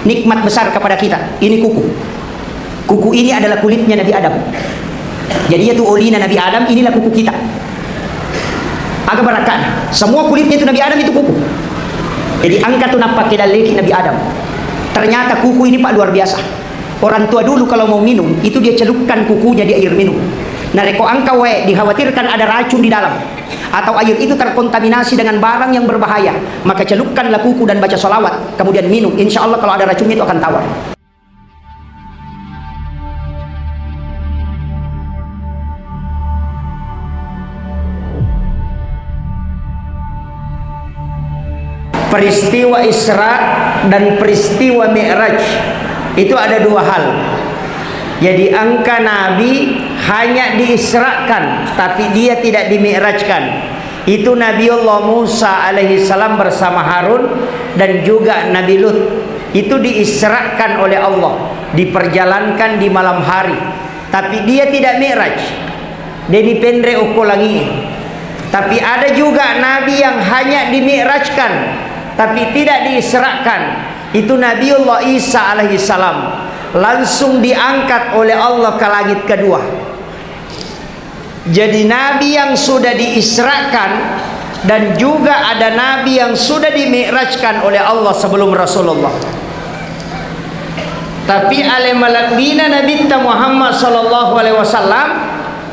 nikmat besar kepada kita. Ini kuku. Kuku ini adalah kulitnya Nabi Adam. Jadi itu olina Nabi Adam, inilah kuku kita. Agak berakan. Semua kulitnya itu Nabi Adam itu kuku. Jadi angkat tu nampak ke daleki Nabi Adam. Ternyata kuku ini Pak luar biasa. Orang tua dulu kalau mau minum itu dia celupkan kukunya di air minum. Nah reko angka dikhawatirkan ada racun di dalam, atau air itu terkontaminasi dengan barang yang berbahaya, maka celupkanlah kuku dan baca sholawat kemudian minum. Insya Allah kalau ada racunnya itu akan tawar. Peristiwa Isra dan peristiwa Mi'raj itu ada dua hal. Jadi angka Nabi hanya diisrakan, tapi dia tidak dimi'rajkan. Itu Nabiullah Musa alaihissalam bersama Harun dan juga Nabi Lut. Itu diisrakan oleh Allah, diperjalankan di malam hari. Tapi dia tidak mi'raj. Deni pendre ukolangi. Tapi ada juga Nabi yang hanya dimi'rajkan, tapi tidak diisrakan. Itu Nabiullah Isa alaihissalam, langsung diangkat oleh Allah ke langit kedua. Jadi Nabi yang sudah diisrakan dan juga ada Nabi yang sudah dimi'rajkan oleh Allah sebelum Rasulullah. Tapi alamalabina Nabi Muhammad sallallahu alaihi wasallam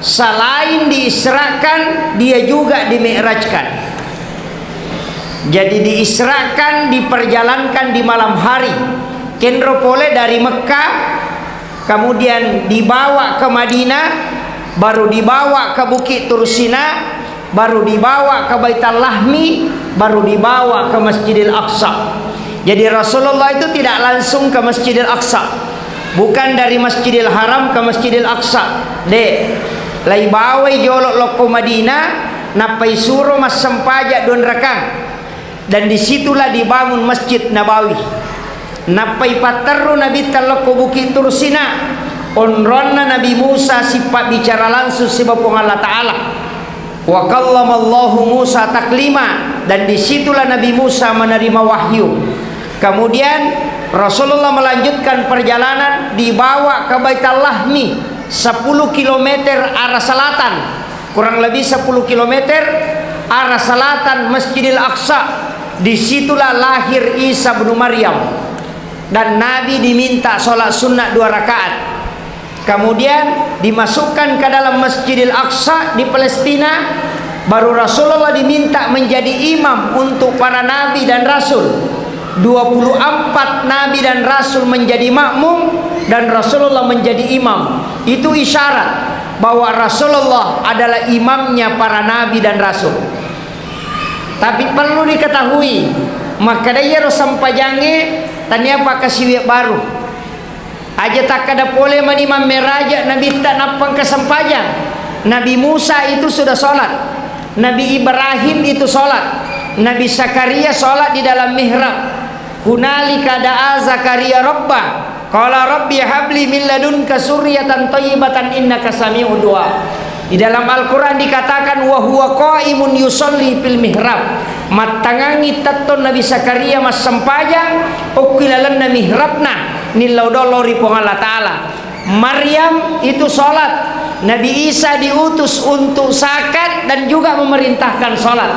selain diisrakan dia juga dimi'rajkan. Jadi diisrakan, diperjalankan di malam hari. Kendro pole dari Mekah, kemudian dibawa ke Madinah, baru dibawa ke Bukit Tursina, baru dibawa ke Baitul Lahmi, baru dibawa ke Masjidil Aqsa. Jadi Rasulullah itu tidak langsung ke Masjidil Aqsa, bukan dari Masjidil Haram ke Masjidil Aqsa. Lai bawa jolok loko Madinah, napai suruh mas sempajak don rakang. Dan disitulah dibangun Masjid Nabawi. Napai paterru Nabi taloko Bukit Tursina, onronna Nabi Musa sifat bicara langsung sebab Allah Ta'ala. Wa kallamallahu Musa taklima, dan disitulah Nabi Musa menerima wahyu. Kemudian Rasulullah melanjutkan perjalanan, dibawa ke Baitul Lahmi 10 km arah selatan, kurang lebih 10 km arah selatan Masjidil Aqsa. Disitulah lahir Isa bin Maryam, dan Nabi diminta sholat sunnah 2 rakaat. Kemudian dimasukkan ke dalam Masjidil Aqsa di Palestina. Baru Rasulullah diminta menjadi imam untuk para nabi dan rasul. 24 nabi dan rasul menjadi makmum dan Rasulullah menjadi imam. Itu isyarat bahwa Rasulullah adalah imamnya para nabi dan rasul. Tapi perlu diketahui, maka dia sampajange tanya apa kasih baru. Aja tak ada boleh menimam meraja Nabi tak napang kesampajang. Nabi Musa itu sudah sholat, Nabi Ibrahim itu sholat, Nabi Zakaria sholat di dalam mihrab. Hunalika da'a Zakaria rabbah, qala rabbi habli min ladunka suryatan thayyibatan innaka sami'ud du'a. Di dalam Al-Quran dikatakan wa huwa qaimun yusolli fil mihrab. Matangangi taton Nabi Zakaria mas sempajang ukilalan na mihrabna nilaudolori pong Allah Ta'ala. Maryam itu sholat, Nabi Isa diutus untuk zakat dan juga memerintahkan sholat.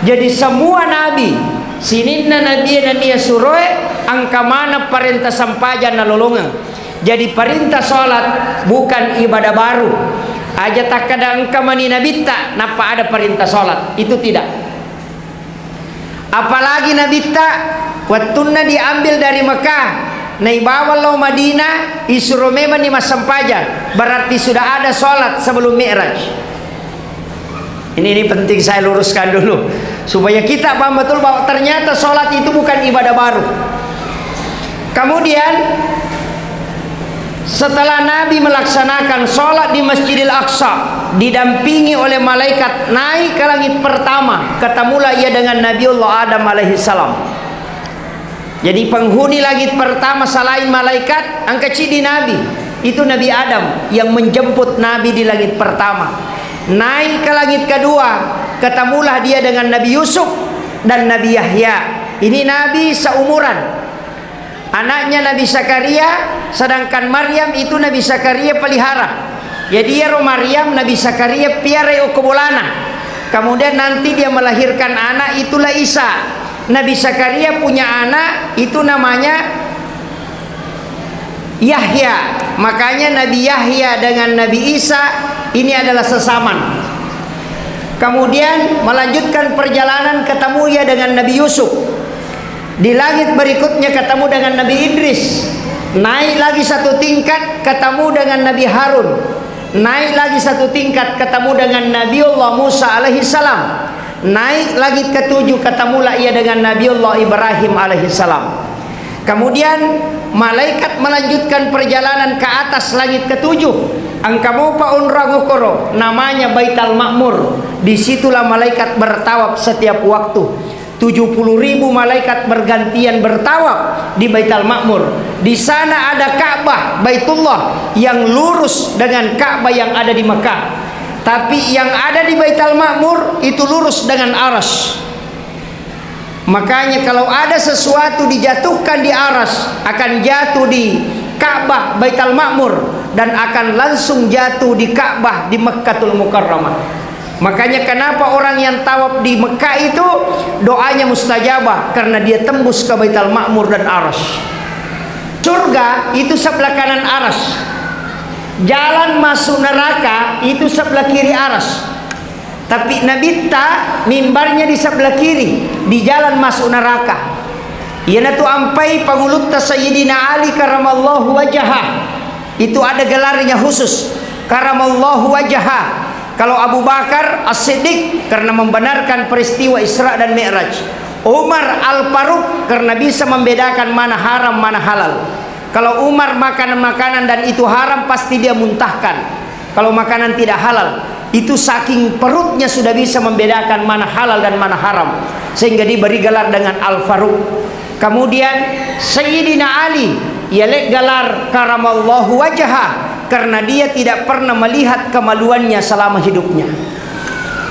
Jadi semua nabi sininna nabi dan dia suroe angka mana perintah sampajan na lolongan. Jadi perintah sholat bukan ibadah baru. Aja tak kadang kamani Nabi tak napa ada perintah sholat, itu tidak. Apalagi Nabi tak watunna diambil dari Mekah, naibawa lo Madinah, isuruh memang di masampajan, berarti sudah ada sholat sebelum Mi'raj. Ini penting saya luruskan dulu supaya kita paham betul bahwa ternyata sholat itu bukan ibadah baru. Kemudian setelah Nabi melaksanakan sholat di Masjidil Aqsa, didampingi oleh malaikat naik ke langit pertama, ketemulah ia dengan Nabiullah Adam alaihissalam. Jadi penghuni langit pertama selain malaikat, angka cidi Nabi itu Nabi Adam yang menjemput Nabi di langit pertama. Naik ke langit kedua, ketemulah dia dengan Nabi Yusuf dan Nabi Yahya. Ini Nabi seumuran. anaknya Nabi Zakaria, sedangkan Maryam itu Nabi Zakaria pelihara. Jadi ya Maryam Nabi Zakaria piara okobolana. Kemudian nanti dia melahirkan anak, itulah Isa. Nabi Zakaria punya anak, itu namanya Yahya. Makanya Nabi Yahya dengan Nabi Isa ini adalah sesaman. Kemudian melanjutkan perjalanan, ketemu ya dengan Nabi Yusuf. Di langit berikutnya ketemu dengan Nabi Idris. Naik lagi satu tingkat, ketemu dengan Nabi Harun. Naik lagi satu tingkat, ketemu dengan Nabiullah Musa alaihi salam. Naik lagi ketujuh, ketemulah ia dengan Nabiullah Ibrahim alaihi salam. Kemudian malaikat melanjutkan perjalanan ke atas langit ketujuh. Angkamu paun rangukoro, namanya Baitul Ma'mur. Disitulah malaikat bertawaf setiap waktu. 70.000 malaikat bergantian bertawaf di Baitul Ma'mur. Di sana ada Ka'bah Baitullah yang lurus dengan Ka'bah yang ada di Mekah. Tapi yang ada di Baitul Ma'mur itu lurus dengan aras. Makanya kalau ada sesuatu dijatuhkan di aras, akan jatuh di Ka'bah Baitul Ma'mur dan akan langsung jatuh di Ka'bah di Mekkatul Mukarramah. Makanya kenapa orang yang tawaf di Mekah itu doanya mustajabah, karena dia tembus ke Baitul Ma'mur dan aras. Surga itu sebelah kanan aras. Jalan masuk neraka itu sebelah kiri aras. Tapi Nabi mimbarnya di sebelah kiri, di jalan masuk neraka. Iana tu ampai pangulut Sayyidina Ali karamallahu wajhah. Itu ada gelarnya khusus, karamallahu wajhah. Kalau Abu Bakar As-Siddiq karena membenarkan peristiwa Isra dan Mi'raj. Umar Al-Faruq karena bisa membedakan mana haram mana halal. Kalau Umar makanan-makanan dan itu haram, pasti dia muntahkan. Kalau makanan tidak halal, itu saking perutnya sudah bisa membedakan mana halal dan mana haram, sehingga diberi gelar dengan Al-Faruq. Kemudian Sayyidina Ali ialah gelar karamallahu wajhah, karena dia tidak pernah melihat kemaluannya selama hidupnya.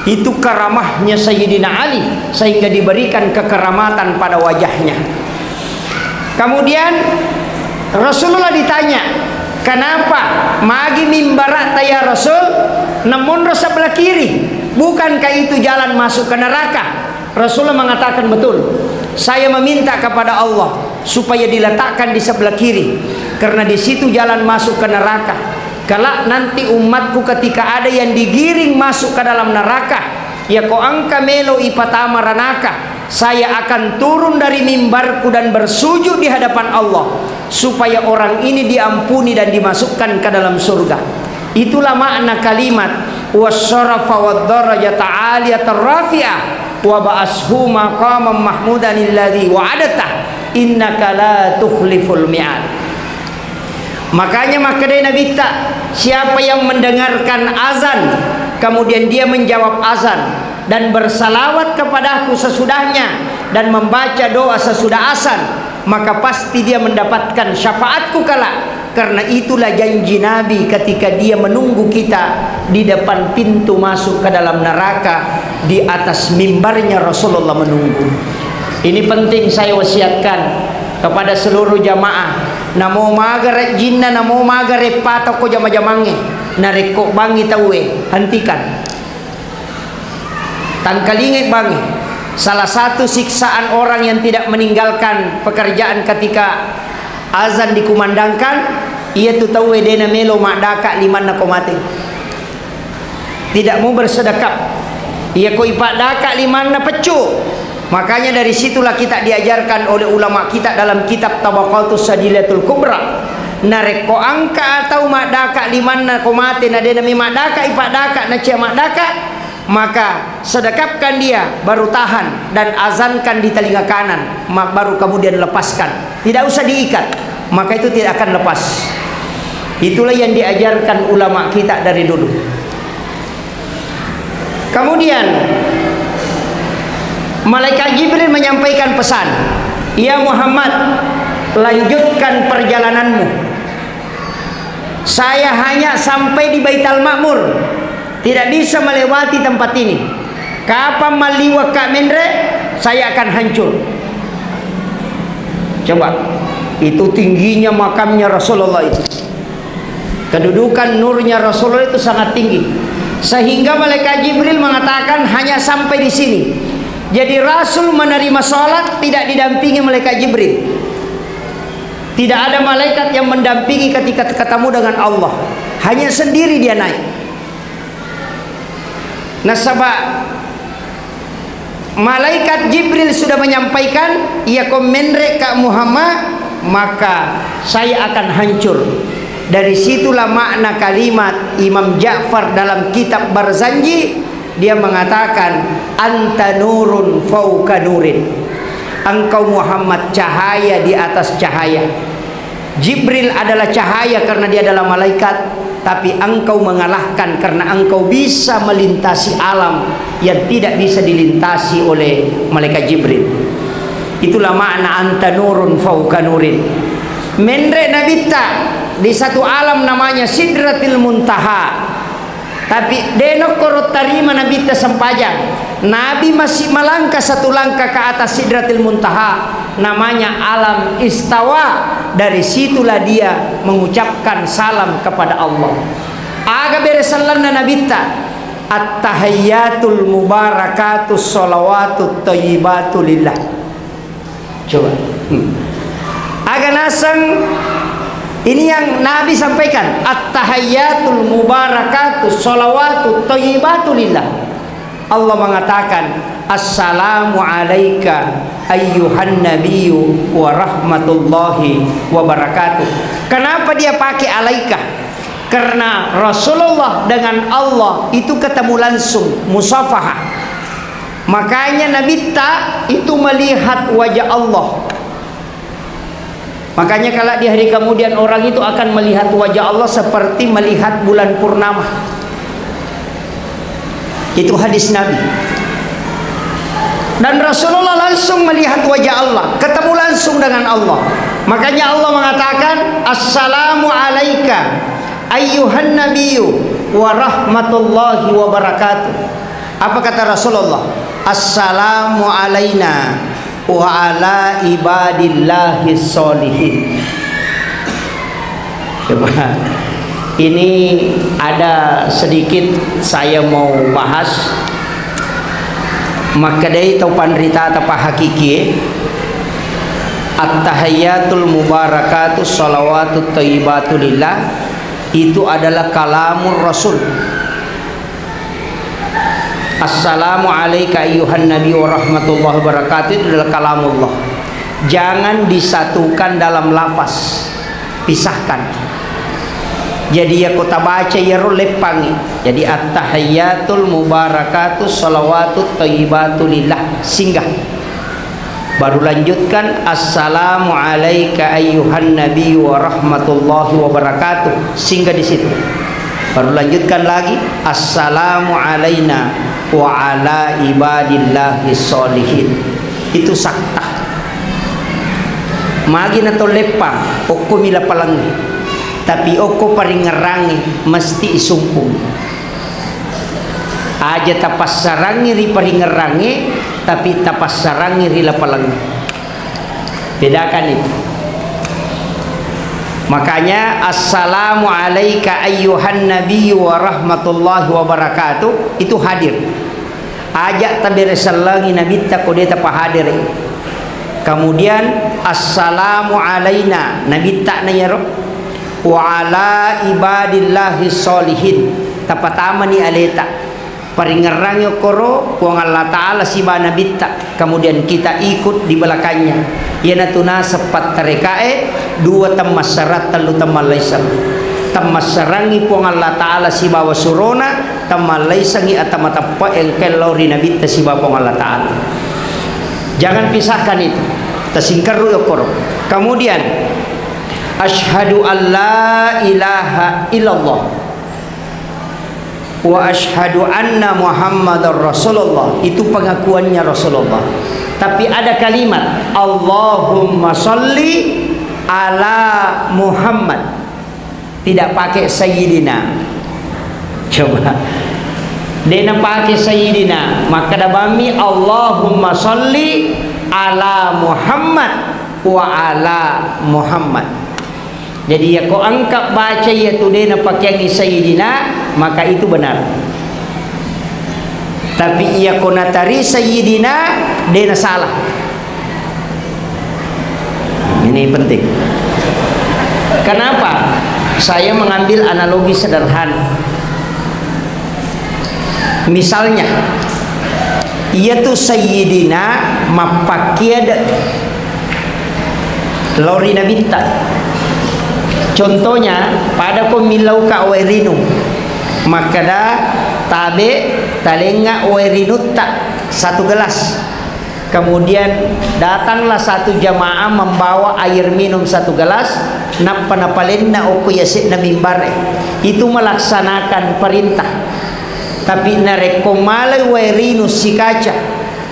Itu karamahnya Sayyidina Ali, sehingga diberikan kekeramatan pada wajahnya. Kemudian Rasulullah ditanya, kenapa magi mimbarat ya Rasul, namun sebelah kiri, bukankah itu jalan masuk ke neraka? Rasulullah mengatakan, betul, saya meminta kepada Allah supaya diletakkan di sebelah kiri, karena di situ jalan masuk ke neraka. Kelak nanti umatku ketika ada yang digiring masuk ke dalam neraka, ya ko angka melo ipatama ranaka, saya akan turun dari mimbarku dan bersujud di hadapan Allah supaya orang ini diampuni dan dimasukkan ke dalam surga. Itulah makna kalimat wasyarafa wad-darajata 'aliyatar rafi'ah wa ba'ashu maqaman mahmudan alladzi wa'adata innaka la tukhliful mi'ad. Makanya makadai Nabi siapa yang mendengarkan azan kemudian dia menjawab azan dan bersalawat kepadaku sesudahnya dan membaca doa sesudah azan, maka pasti dia mendapatkan syafaatku kelak. Karena itulah janji Nabi ketika dia menunggu kita di depan pintu masuk ke dalam neraka, di atas mimbarnya Rasulullah menunggu. Ini penting saya wasiatkan kepada seluruh jamaah. Namo magare jinna, namo magare patok ko jama-jamange nareko bangi tawe, hentikan tangkalinge bangi. Salah satu siksaan orang yang tidak meninggalkan pekerjaan ketika azan dikumandangkan, ia tu tahu dena melo madaka limanna komate, tidak mau bersedekap, ia ko ipadaka limanna pecu. Makanya dari situlah kita diajarkan oleh ulama kita dalam kitab Tabaqatus Sadilatul Kubra, nareko angka atau madaka limanna komate na dena mi madaka ipadaka na cia madaka, maka sedekapkan dia, baru tahan dan azankan di telinga kanan, baru kemudian lepaskan, tidak usah diikat, maka itu tidak akan lepas. Itulah yang diajarkan ulama kita dari dulu. Kemudian Malaikat Jibril menyampaikan pesan, ya Muhammad, lanjutkan perjalananmu. Saya hanya sampai di Baitul Ma'mur, tidak bisa melewati tempat ini. Kapan maliwa Kak Mendre, saya akan hancur. Coba Itu tingginya makamnya Rasulullah itu. Kedudukan nurnya Rasulullah itu sangat tinggi. Sehingga malaikat Jibril mengatakan hanya sampai di sini. Jadi Rasul menerima sholat tidak didampingi malaikat Jibril. Tidak ada malaikat yang mendampingi ketika ketemu dengan Allah. Hanya sendiri dia naik. Nah, sebab malaikat Jibril sudah menyampaikan, ya komendre Kak Muhammad, maka saya akan hancur. Dari situlah makna kalimat Imam Ja'far dalam kitab Barzanji. Dia mengatakan, anta nurun fauka nurin. Engkau Muhammad cahaya di atas cahaya. Jibril adalah cahaya karena dia adalah malaikat, tapi engkau mengalahkan karena engkau bisa melintasi alam yang tidak bisa dilintasi oleh malaikat Jibril. Itulah makna anta nurun fauka nurin. Mendre nabita di satu alam namanya Sidratil Muntaha. Tapi denok korot tarima nabita sempajang. Nabi masih melangkah satu langkah ke atas Sidratil Muntaha, namanya alam istawa. Dari situlah dia mengucapkan salam kepada Allah. Aga beresallanna nabita at-tahiyyatul mubarakatus sholawatut thayyibatu lillah. Coba. Aga nasang ini yang Nabi sampaikan, at-tahiyyatul mubarakatus sholawatut thayyibatu lillah. Allah mengatakan, assalamu alayka ayyuhan nabiyyu wa rahmatullahi wa barakatuh. Kenapa dia pakai alaika? Karena Rasulullah dengan Allah itu ketemu langsung, musafahah. Makanya Nabi itu melihat wajah Allah. Makanya kalau di hari kemudian orang itu akan melihat wajah Allah seperti melihat bulan purnama. Itu hadis Nabi. Dan Rasulullah langsung melihat wajah Allah, ketemu langsung dengan Allah. Makanya Allah mengatakan, assalamu alayka ayyuhan nabiyyu wa rahmatullahi wa barakatuh. Apa kata Rasulullah? Assalamu alayna wa ala ibadillahi sholihin. Coba, ini ada sedikit saya mau bahas. Maka dari tau pandrita atau hakiki, at-tahiyyatul mubarakatuh sholawatut thayyibatu lillah, itu adalah kalamur Rasul. Assalamu alayka ayyuhan nabi wa rahmatullahi wa barakatuh, itu adalah kalamullah. Jangan disatukan dalam lafaz, pisahkan. Jadi ya kota baca ya lepangi. Jadi at-tahiyyatul mubarakatuh sholawatut thayyibatu lillah, singgah. Baru lanjutkan assalamu alayka ayyuhan nabi wa rahmatullahi wa barakatuh, singgah di situ. Baru lanjutkan lagi assalamu alayna wa ala ibadillahi sholihin. Itu sakta. Magi na to lepang okko mila palangi. Tapi oko paringerangi mesti isumpung. Aja tapas sarangi ri paringerangi, tapi tapas sarangi ri lapalangi. Bedakan itu. Makanya assalamu alayka ayyuhan nabiyyu wa rahmatullahi wa barakatuh itu hadir. Aja tabir sallangi nabi ta kodeta pa hadir. Kemudian assalamu alayna nabi ta na ya wa ala ibadillahi sholihin, tapatama ni aleta paringerang koro kuang Allah Ta'ala si bana bitta. Kemudian kita ikut di belakangnya. Yana tuna sepat tarekae dua tamas syarat telu tamalaisan. Tamas sarangi kuang Allah Ta'ala si bawa surona tamalaisangi atamatapa engkel lori nabitta si bawa kuang Allah Ta'ala. Jangan pisahkan itu. Tasingkaru koro. Kemudian asyhadu an la ilaha illallah wa asyhadu anna muhammadar rasulullah. Itu pengakuannya Rasulullah. Tapi ada kalimat Allahumma sholli ala Muhammad, tidak pakai sayyidina. Coba dia pakai sayyidina, maka dabami Allahumma sholli ala Muhammad wa ala Muhammad. Jadi ya kau angkat baca ya tu dena pakaian Sayyidina, maka itu benar. Tapi ia kau natari Sayyidina, dena salah. Ini penting. Kenapa? Saya mengambil analogi sederhana. Misalnya, ia tu Sayyidina mapakiada lori nabita. Contohnya, pada ko milau ka wairinu, maka da tabe talenga wairinutta satu gelas. Kemudian datanglah satu jamaah membawa air minum satu gelas, napanapalenna oku yasik na mimbare. Itu melaksanakan perintah. Tapi narekomala wairinu si kaca,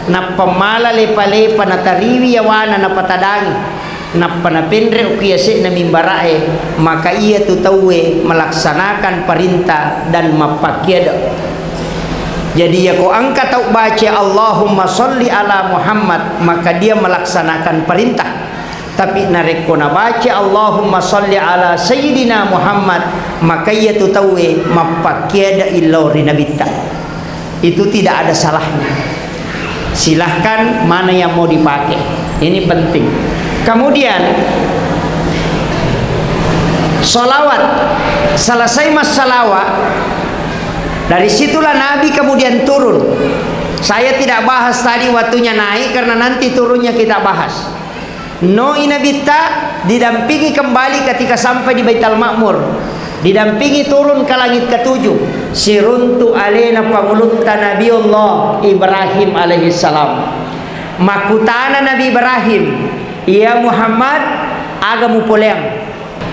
napamala lepa-lepa natariwi yawana napatadangi, napanapendre oku yasik na mimbarae, maka ia tutawe melaksanakan perintah dan mapakiada. Jadi ya kau angkat tau baca Allahumma sholli ala Muhammad, maka dia melaksanakan perintah. Tapi nareko na baca Allahumma sholli ala Sayyidina Muhammad, maka ia tu tahu mapakiada illori nabita. Itu tidak ada salahnya. Silahkan mana yang mau dipakai. Ini penting. Kemudian salawat. Selesai mas salawat, dari situlah Nabi kemudian turun. Saya tidak bahas tadi waktunya naik karena nanti turunnya kita bahas. No inabita didampingi kembali ketika sampai di Baitul Ma'mur. Didampingi turun ke langit ketujuh. Siruntu alena pangulutta Nabiullah Ibrahim alaihissalam. Makutana Nabi Ibrahim, ya Muhammad agamu poleng.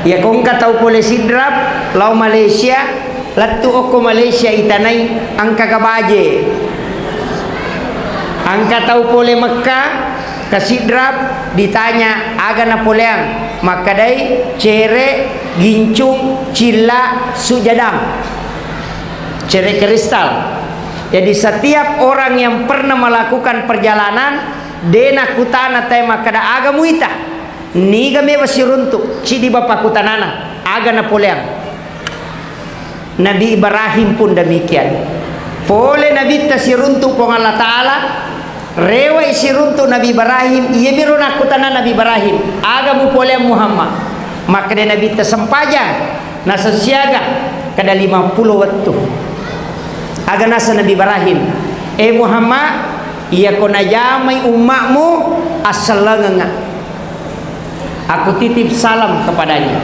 Ya kong katau pole sidrap lau Malaysia, latu oko Malaysia itanai angka kabaje. Angka tau pole Mekah ke sidrap ditanya aga na poleang, maka dai cere gincung cila sujadang, cere kristal. Jadi setiap orang yang pernah melakukan perjalanan dena kutana tema kada aga muita niga me basiruntuk cidi bapa kutanana aga na poleang. Nabi Ibrahim pun demikian. Pole Nabi tasiruntuk pong Allah Ta'ala, rewa isiruntuk Nabi Ibrahim, iya biro nakutana Nabi Ibrahim agamu pole Muhammad. Maka dia Nabi tersempajang nasa siaga kada 50 waktu aga nasa Nabi Ibrahim, Muhammad, iya ko najamai umakmu asal-lenga, aku titip salam kepadanya.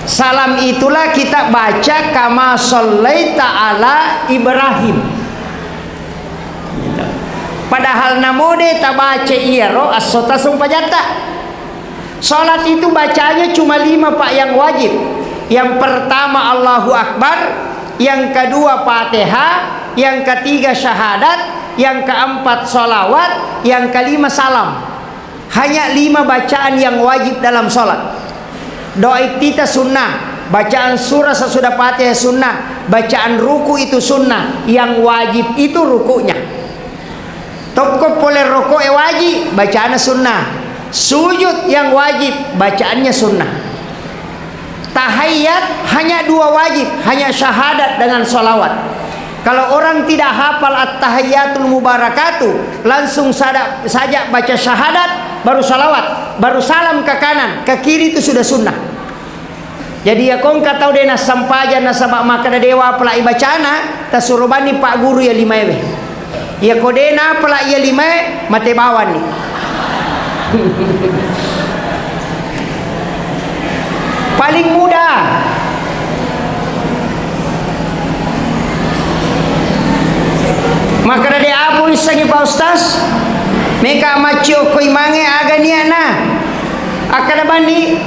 Salam itulah kita baca kama shallaita ala Ibrahim. Padahal namode ta baca iero as-sota sumpajata. Salat itu bacanya cuma 5 Pak yang wajib. Yang pertama Allahu Akbar, yang kedua Fatihah, yang ketiga syahadat, yang keempat sholawat, yang kelima salam. Hanya 5 bacaan yang wajib dalam salat. Doa iftitah sunnah, bacaan surah sesudah Fatihah sunnah, bacaan ruku itu sunnah, yang wajib itu rukunya. Tokop boleh rokok wajib, bacaannya sunnah. Sujud yang wajib, bacaannya sunnah. Tahiyat hanya 2 wajib, hanya syahadat dengan sholawat. Kalau orang tidak hafal at-tahiyatul mubarakatuh, langsung saja baca syahadat, baru salawat, baru salam ke kanan, ke kiri itu sudah sunnah. Jadi ya kong katau dena sampajan nasabak maka dewa pelai bacana tasurubani Pak Guru ya 5 ebe. Ya kodena pelai ya 5 mate bawan nih. Paling mudah. Maka dari abu isangi Pak Ustaz, meka macio koi mange aganiana akada bani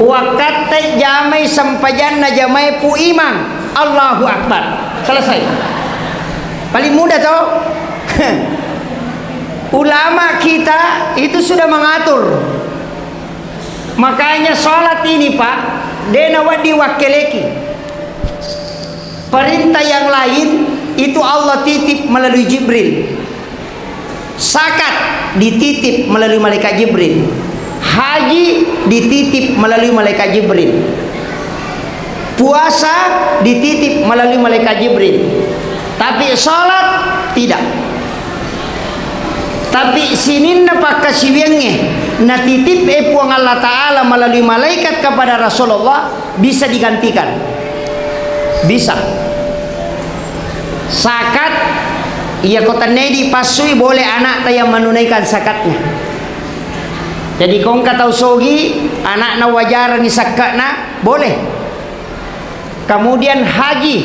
wakate jamai sampajan na jamai pu imang Allahu Akbar, selesai. Paling mudah toh. Ulama kita itu sudah mengatur. Makanya sholat ini Pak dena wadi wakeleki. Perintah yang lain itu Allah titip melalui Jibril. Zakat dititip melalui malaikat Jibril. Haji dititip melalui malaikat Jibril. Puasa dititip melalui malaikat Jibril. Tapi sholat tidak. Tapi sinin na pakasiwenge na titip puang Allah Ta'ala melalui malaikat kepada Rasulullah bisa digantikan. Bisa. Zakat ia kota nedi pasui boleh anak yang menunaikan zakatnya. Jadi kong kata sogi anak na wajar ni zakatna boleh. Kemudian haji,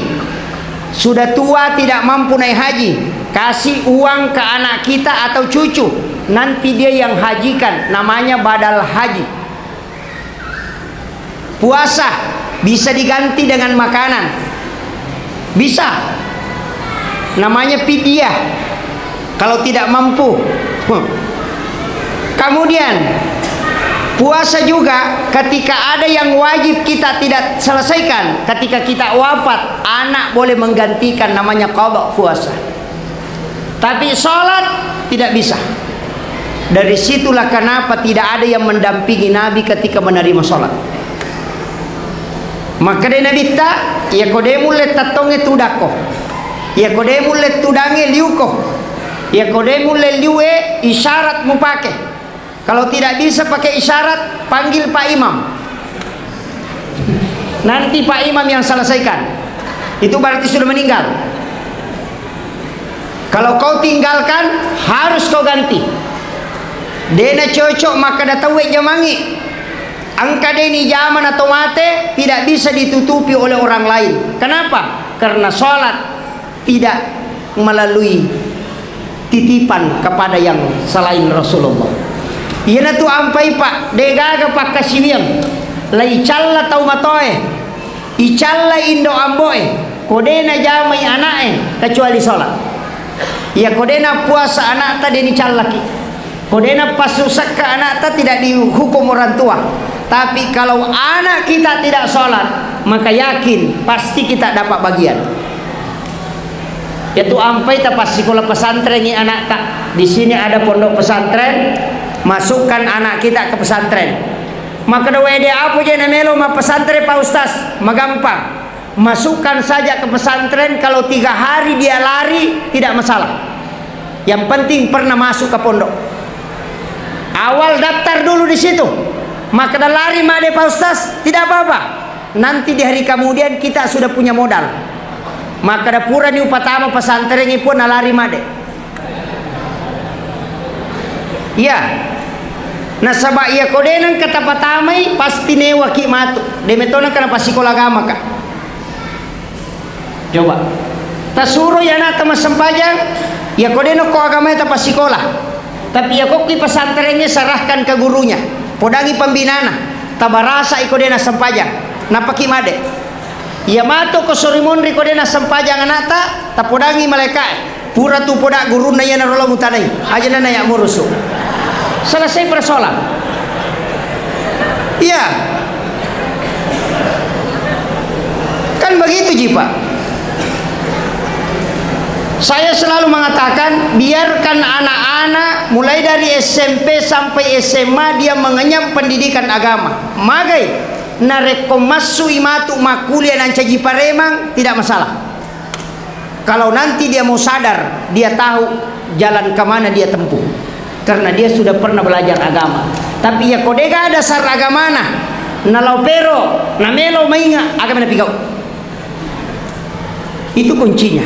sudah tua tidak mampu naik haji, kasih uang ke anak kita atau cucu, nanti dia yang hajikan, namanya badal haji. Puasa bisa diganti dengan makanan, bisa, namanya fidyah kalau tidak mampu. Kemudian puasa juga ketika ada yang wajib kita tidak selesaikan, ketika kita wafat, anak boleh menggantikan, namanya qada puasa. Tapi sholat tidak bisa. Dari situlah kenapa tidak ada yang mendampingi Nabi ketika menerima sholat. Maka dari Nabi tak, ya kodemu let tatonge tudako, ya kodemu let tudange liuko, ya kodemu let liue isyarat mu pakai. Kalau tidak bisa pakai isyarat, panggil Pak Imam. Nanti Pak Imam yang selesaikan. Itu berarti sudah meninggal. Kalau kau tinggalkan, harus kau ganti. Dena cocok maka datawe jamangi. Angka deni zaman atau mate tidak bisa ditutupi oleh orang lain. Kenapa? Karena sholat tidak melalui titipan kepada yang selain Rasulullah. Iya tu ampai pak, degaga pak kasiwiang, lai challa tau matoe, icalla indo amboe, kodena jamai anae kecuali sholat. Ya kodena puasa anak ta deni callaki, kodena pasusak ke anak ta tidak dihukum orang tua. Tapi kalau anak kita tidak sholat, maka yakin pasti kita dapat bagian. Yaitu ampai ta pas sekolah pesantren ini anak tak. Di sini ada pondok pesantren, masukkan anak kita ke pesantren. Maka da wede apa je namelo ma pesantren Pak Ustaz, magampang. Masukkan saja ke pesantren, kalau 3 hari dia lari tidak masalah. Yang penting pernah masuk ke pondok. Awal daftar dulu di situ. Maka dah lari made Pak Ustaz, tidak apa-apa. Nanti di hari kemudian kita sudah punya modal. Maka dah pura ni upatama pesantren ini pun lari made. Ya. Nah sabak ia kodenan kata patamai pasti newa ki matu. Demetona kana pasikola agama kak. Coba. Tasuro ya na tama sempajang, ya kodeno ko agama ta pasikola. Tapi ya kok ki pesantrennya serahkan ke gurunya. Podangi pembinana. Tabarasa ikodena sempajang. Napaki made. Ya matu ko sorimon rikodena sempajang anata, tapodangi malaikat. Pura tu podak guruna ya narola mutanai. Aja nana ya murusu. Selesai persoalan. Iya. Kan begitu Jipa. Saya selalu mengatakan biarkan anak-anak mulai dari SMP sampai SMA dia mengenyam pendidikan agama. Magai narekomasu imatu makulia nan caji paremang tidak masalah. Kalau nanti dia mau sadar, dia tahu jalan kemana dia tempuh. Karena dia sudah pernah belajar agama. Tapi ya kodega dasar agama na nalau pero namelo mainga agama na pigau. Itu kuncinya.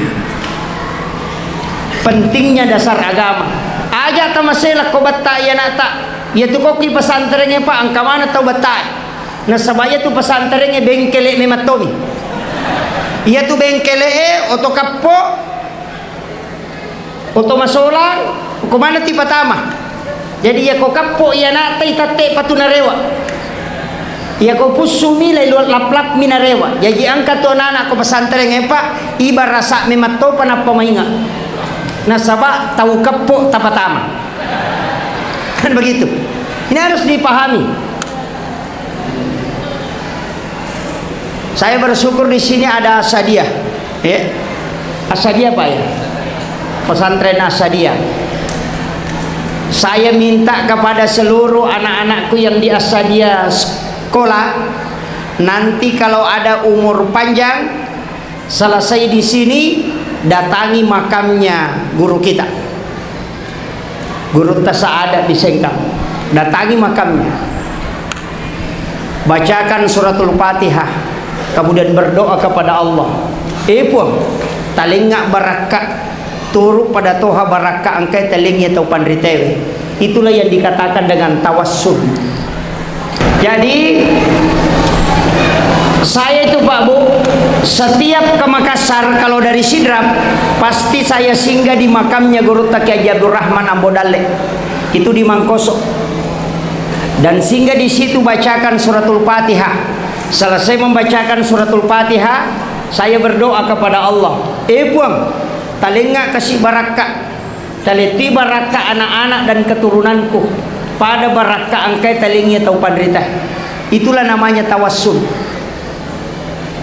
Pentingnya dasar agama. Aja tamasela ko batta ya nata. Ya tu koki pesantrennya pak angka mana tau batta. Na sabaya tu pesantrennya bengkele mematomi. Ya tu bengkele oto kappo oto masolang kumana ti patama. Jadi ya ko kappo ya nata itate patunarewa. Ya ko pusumi lai laplap minarewa. Jadi angkat tu anak ko pesantrennya pak iba rasa memato pana pamainga. Nasaba tahu kepo tapatama. Kan begitu. Ini harus dipahami. Saya bersyukur di sini ada Asadiyah. Ya. Asadiyah Pak ya. Pesantren Asadiyah. saya minta kepada seluruh anak-anakku yang di Asadia sekolah, nanti kalau ada umur panjang selesai di sini, datangi makamnya guru kita, Guru Tasaada di Sengkang. Datangi makamnya, bacakan suratul Fatihah, kemudian berdoa kepada Allah. Pun talinga baraka turuk pada toha baraka angkai talingnya tau pandritewe. Itulah yang dikatakan dengan tawassul. Jadi saya itu Pak Bu, setiap ke Makassar kalau dari Sidrap pasti saya singgah di makamnya Guru Taki Haji Abdul Rahman Ambodale, itu di Mangkoso, dan singgah di situ bacakan suratul Fatihah. Selesai membacakan suratul Fatihah, saya berdoa kepada Allah. Puang talinga kasih baraka, taliti baraka anak-anak dan keturunanku, pada baraka angkai talingnya tau pandrita. Itulah namanya tawassul.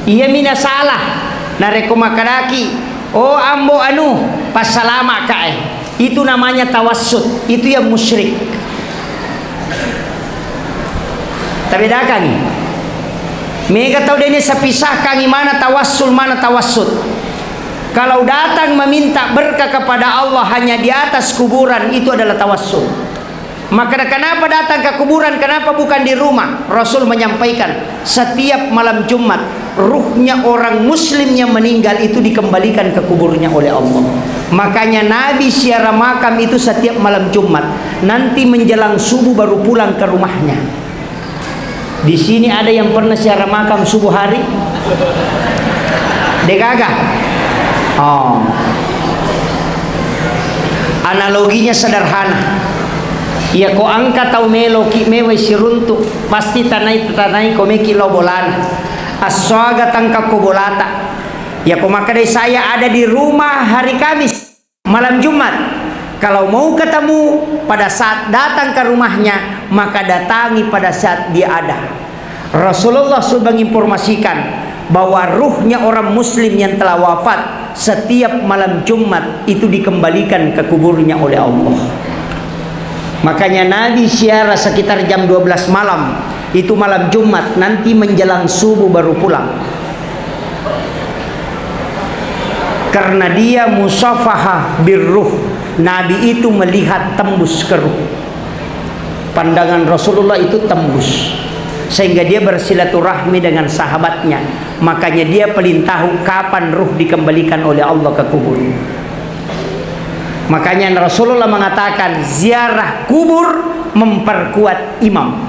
Ia mina salah nareko makadaki, oh ambo anu pasalama kae, itu namanya tawassul. Itu yang musyrik. Tapi dah kami mega tahu dene sepisah kami mana tawassul mana tawassut. Kalau datang meminta berkah kepada Allah hanya di atas kuburan, itu adalah tawassul. Maka kenapa datang ke kuburan, kenapa bukan di rumah? Rasul menyampaikan setiap malam Jumat ruhnya orang muslim yang meninggal itu dikembalikan ke kuburnya oleh Allah. Makanya Nabi ziarah makam itu setiap malam Jumat, nanti menjelang subuh baru pulang ke rumahnya. Di sini ada yang pernah ziarah makam subuh hari? Degagah? Oh. Analoginya sederhana. Ya ko angka tau melo ki mewe siruntuk pasti tanai komeki lo bolana aswaga tangka ko bolata. Ya ko maka dari saya ada di rumah hari Kamis malam Jumat. Kalau mau ketemu pada saat datang ke rumahnya, maka datangi pada saat dia ada. Rasulullah sudah menginformasikan bahwa ruhnya orang muslim yang telah wafat setiap malam Jumat itu dikembalikan ke kuburnya oleh Allah. Makanya Nabi ziarah sekitar jam 12 malam, itu malam Jumat, nanti menjelang subuh baru pulang. Karena dia musafahah birruh, Nabi itu melihat tembus ke ruh. Pandangan Rasulullah itu tembus, sehingga dia bersilaturahmi dengan sahabatnya. Makanya dia pelintahu kapan ruh dikembalikan oleh Allah ke kubur. Makanya Rasulullah mengatakan ziarah kubur memperkuat iman.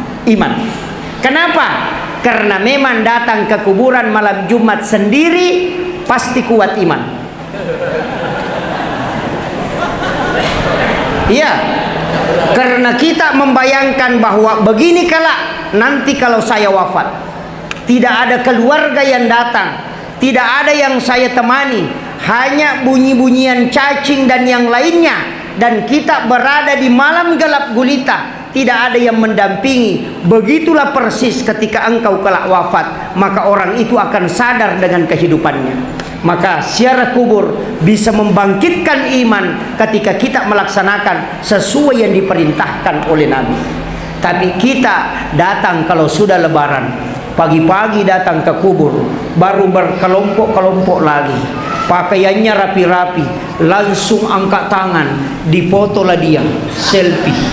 Kenapa? Karena memang datang ke kuburan malam Jumat sendiri pasti kuat iman. Iya, karena kita membayangkan bahwa begini kala nanti kalau saya wafat, tidak ada keluarga yang datang, tidak ada yang saya temani, hanya bunyi-bunyian cacing dan yang lainnya, dan kita berada di malam gelap gulita, tidak ada yang mendampingi. Begitulah persis ketika engkau kelak wafat, maka orang itu akan sadar dengan kehidupannya. Maka ziarah kubur bisa membangkitkan iman ketika kita melaksanakan sesuai yang diperintahkan oleh Nabi. Tapi kita datang kalau sudah lebaran, pagi-pagi datang ke kubur, baru berkelompok-kelompok lagi, pakaiannya rapi-rapi, langsung angkat tangan, difotolah dia, selfie,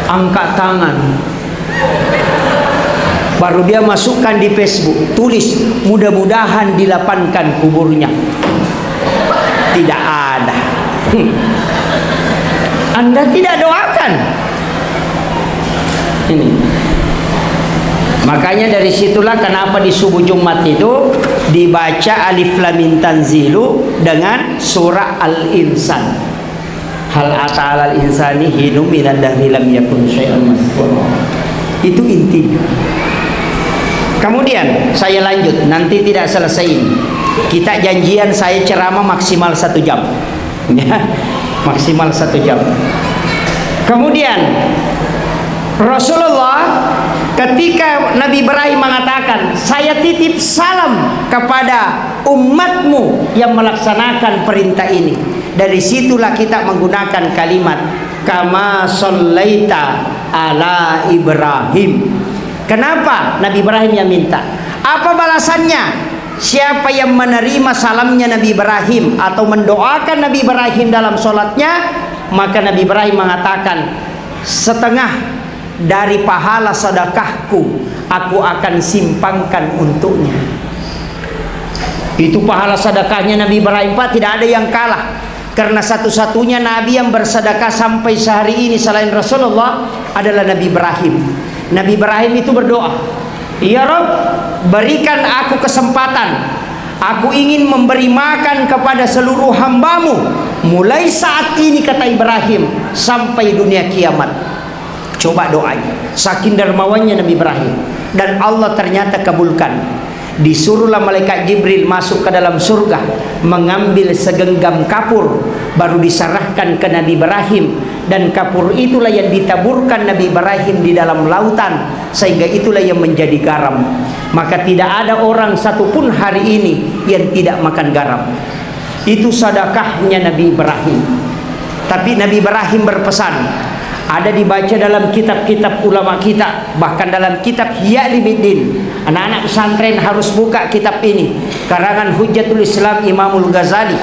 angkat tangan, baru dia masukkan di Facebook, tulis mudah-mudahan dilapangkan kuburnya. Tidak ada. Anda tidak doakan ini. Makanya dari situlah kenapa di subuh Jumat itu dibaca Alif Lam Mim Tanzilu dengan surah Al-Insan. Hal ata'al al-insani hinu minad dahri lam yakun syai'an mazkura. Itu intinya. Kemudian saya lanjut, nanti tidak selesai ini. Kita janjian saya ceramah maksimal 1 jam. Ya, maksimal 1 jam. Kemudian Rasulullah ketika Nabi Ibrahim mengatakan, saya titip salam kepada umatmu yang melaksanakan perintah ini. Dari situlah kita menggunakan kalimat kama shallaita ala Ibrahim. Kenapa Nabi Ibrahim yang minta? Apa balasannya? Siapa yang menerima salamnya Nabi Ibrahim atau mendoakan Nabi Ibrahim dalam sholatnya, maka Nabi Ibrahim mengatakan, setengah dari pahala sedekahku aku akan simpangkan untuknya. Itu pahala sedekahnya Nabi Ibrahim, Pak, tidak ada yang kalah. Karena satu-satunya Nabi yang bersedekah sampai sehari ini selain Rasulullah adalah Nabi Ibrahim. Nabi Ibrahim itu berdoa, ya Rob, berikan aku kesempatan. Aku ingin memberi makan kepada seluruh hambamu mulai saat ini, kata Ibrahim, sampai dunia kiamat. Coba doanya, saking dermawannya Nabi Ibrahim. Dan Allah ternyata kabulkan. Disuruhlah malaikat Jibril masuk ke dalam surga, mengambil segenggam kapur, baru diserahkan ke Nabi Ibrahim. Dan kapur itulah yang ditaburkan Nabi Ibrahim di dalam lautan, sehingga itulah yang menjadi garam. Maka tidak ada orang satupun hari ini yang tidak makan garam. Itu sedekahnya Nabi Ibrahim. Tapi Nabi Ibrahim berpesan, ada dibaca dalam kitab-kitab ulama kita, bahkan dalam kitab Ihya Ulumuddin. Anak-anak pesantren harus buka kitab ini, karangan Hujjatul Islam Imamul Ghazali.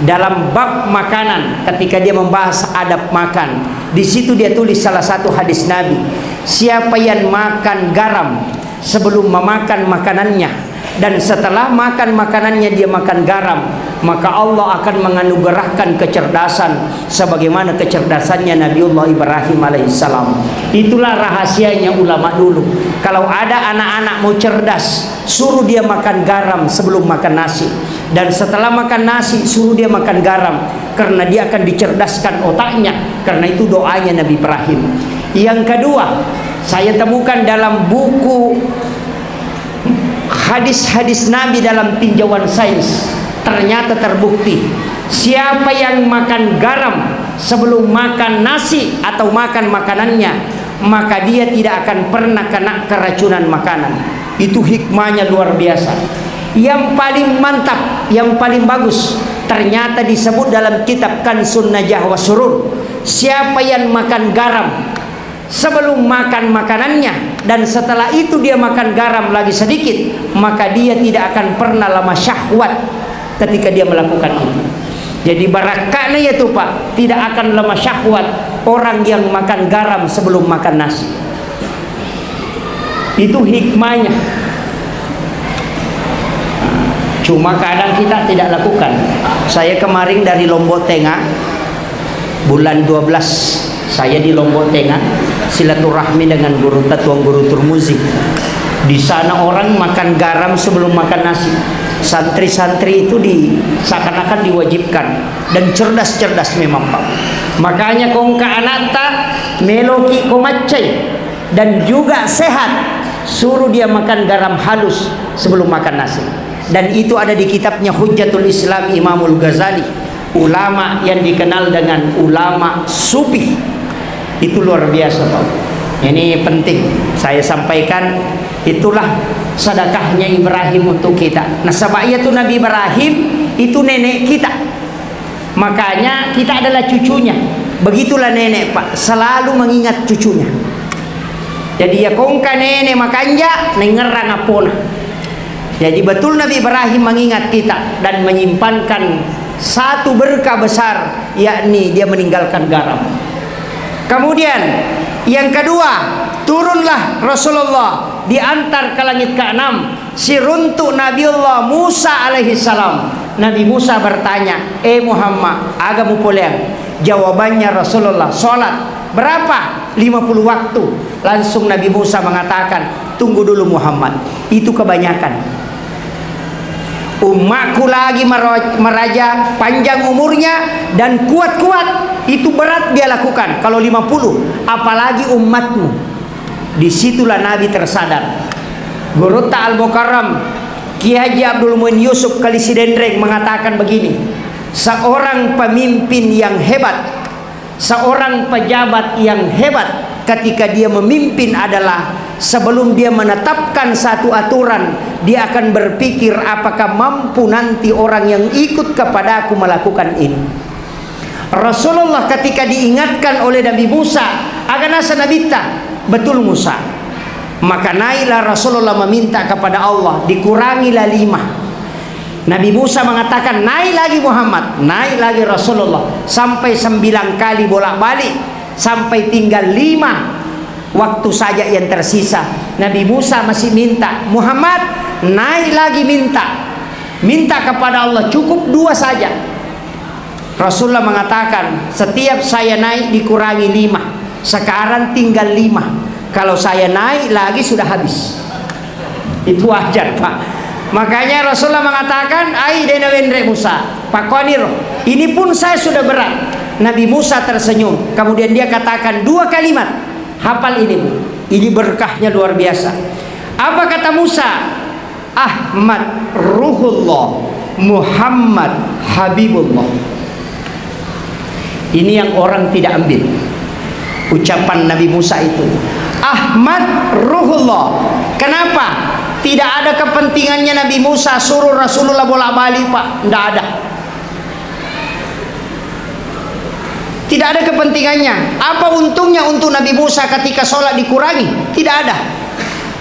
Dalam bab makanan, ketika dia membahas adab makan, di situ dia tulis salah satu hadis Nabi, siapa yang makan garam sebelum memakan makanannya, dan setelah makan makanannya dia makan garam, maka Allah akan menganugerahkan kecerdasan sebagaimana kecerdasannya Nabiullah Ibrahim alaihissalam. Itulah rahasianya ulama dulu. Kalau ada anak-anak mau cerdas, suruh dia makan garam sebelum makan nasi, dan setelah makan nasi suruh dia makan garam, karena dia akan dicerdaskan otaknya. Karena itu doanya Nabi Ibrahim. Yang kedua, saya temukan dalam buku hadis-hadis Nabi dalam tinjauan sains, ternyata terbukti siapa yang makan garam sebelum makan nasi atau makan makanannya, maka dia tidak akan pernah kena keracunan makanan. Itu hikmahnya luar biasa. Yang paling mantap, yang paling bagus, ternyata disebut dalam kitab Kansun Najah wa Surur, siapa yang makan garam sebelum makan makanannya dan setelah itu dia makan garam lagi sedikit, maka dia tidak akan pernah lama syahwat ketika dia melakukan itu. Jadi barakahnya itu, Pak, tidak akan lama syahwat orang yang makan garam sebelum makan nasi. Itu hikmahnya. Cuma kadang kita tidak lakukan. Saya kemarin dari Lombok Tengah, bulan 12 saya di Lombok Tengah silaturahmi dengan guru Tuan Guru Turmuzi. Di sana orang makan garam sebelum makan nasi. Santri-santri itu seakan-akan diwajibkan, dan cerdas-cerdas memang, Pak. Makanya kongka anata meloki komacai, dan juga sehat, suruh dia makan garam halus sebelum makan nasi. Dan itu ada di kitabnya Hujjatul Islam Imamul Ghazali, ulama yang dikenal dengan ulama sufi. Itu luar biasa, Pak. Ini penting saya sampaikan. Itulah sedekahnya Ibrahim untuk kita. Nah, sebab itu Nabi Ibrahim itu nenek kita, makanya kita adalah cucunya. Begitulah nenek, Pak, selalu mengingat cucunya. Jadi ya kongka nenek makanya nengerang apona. Jadi betul Nabi Ibrahim mengingat kita dan menyimpankan satu berkah besar, yakni dia meninggalkan garam. Kemudian yang kedua, turunlah Rasulullah diantar ke langit ke-6, si runtuk Nabiullah Musa alaihi salam. Nabi Musa bertanya, Muhammad, agamu pulang? Jawabannya Rasulullah, sholat berapa? 50 waktu. Langsung Nabi Musa mengatakan, tunggu dulu Muhammad, itu kebanyakan. Umatku lagi meraja, panjang umurnya dan kuat-kuat, itu berat dia lakukan. Kalau 50, apalagi umatmu. Disitulah Nabi tersadar. Guru Al-Mukarram Kiai Haji Abdul Muin Yusuf Kalisidendreng mengatakan begini, seorang pemimpin yang hebat, seorang pejabat yang hebat, ketika dia memimpin adalah sebelum dia menetapkan satu aturan, dia akan berpikir apakah mampu nanti orang yang ikut kepadaku melakukan ini. Rasulullah ketika diingatkan oleh Nabi Musa, akan asa nabita, betul Musa. Maka naiklah Rasulullah meminta kepada Allah, dikurangilah 5. Nabi Musa mengatakan naik lagi Muhammad, naik lagi Rasulullah, sampai 9 kali bolak-balik, sampai tinggal 5 waktu saja yang tersisa. Nabi Musa masih minta, Muhammad naik lagi, minta kepada Allah, cukup 2 saja. Rasulullah mengatakan, setiap saya naik dikurangi 5, sekarang tinggal 5. Kalau saya naik lagi sudah habis. Itu wajar, Pak. Makanya Rasulullah mengatakan, ai dena wendre Musa, pakoniro, ini pun saya sudah berat. Nabi Musa tersenyum, kemudian dia katakan 2 kalimat, hafal ini, ini berkahnya luar biasa. Apa kata Musa? Ahmad Ruhullah, Muhammad Habibullah. Ini yang orang tidak ambil, ucapan Nabi Musa itu, Ahmad Ruhullah. Kenapa? Tidak ada kepentingannya Nabi Musa suruh Rasulullah bolak-balik, Pak. Tidak ada. Tidak ada kepentingannya. Apa untungnya untuk Nabi Musa ketika sholat dikurangi? Tidak ada.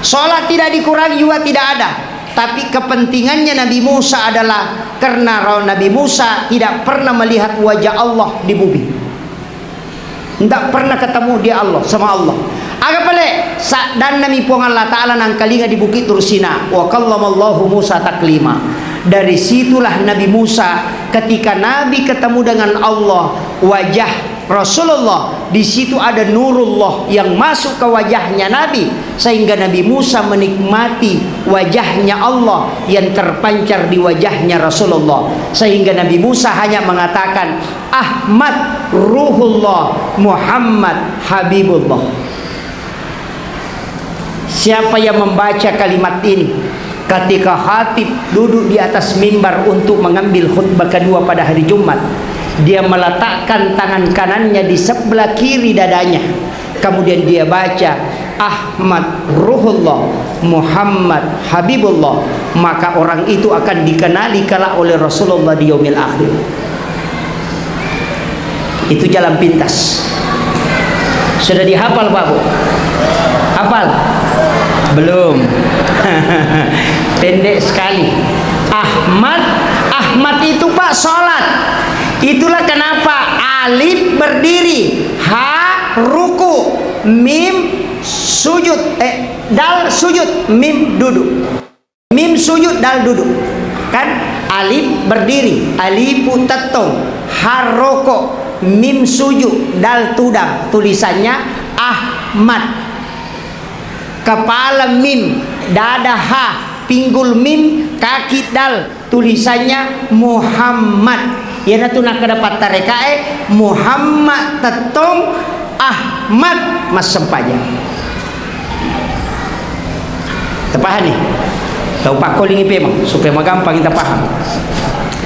Sholat tidak dikurangi juga tidak ada. Tapi kepentingannya Nabi Musa adalah karena Nabi Musa tidak pernah melihat wajah Allah di bumi. Tidak pernah ketemu dia Allah sama Allah. Agak pale dan nami puang Allah Ta'ala nang kalinga di bukit Tursina, wa kallamallahu Musa taklima. Dari situlah Nabi Musa ketika Nabi ketemu dengan Allah, wajah Rasulullah di situ ada nurullah yang masuk ke wajahnya Nabi, sehingga Nabi Musa menikmati wajahnya Allah yang terpancar di wajahnya Rasulullah, sehingga Nabi Musa hanya mengatakan Ahmad Ruhullah, Muhammad Habibullah. Siapa yang membaca kalimat ini ketika khatib duduk di atas mimbar untuk mengambil khutbah kedua pada hari Jumat, dia meletakkan tangan kanannya di sebelah kiri dadanya, kemudian dia baca Ahmad Ruhullah, Muhammad Habibullah, maka orang itu akan dikenali kala oleh Rasulullah di yaumil akhir. Itu jalan pintas. Sudah dihafal Pak Bu? Hafal? Belum. Pendek sekali. Ahmad itu Pak sholat. Itulah kenapa alif berdiri, ha ruku, mim sujud, dal sujud, mim duduk. Mim sujud, dal duduk. Kan alif berdiri, alifu tetong, ha roko, mim sujud, dal tudang. Tulisannya Ahmad. Kepala mim, dada ha, pinggul mim, kaki dal, tulisannya Muhammad. Ya natu nak dapat tarekae Muhammad tetong Ahmad mas sempajang. Terpaham nih? Tahu Pak Koling memang supaya gampang kita paham.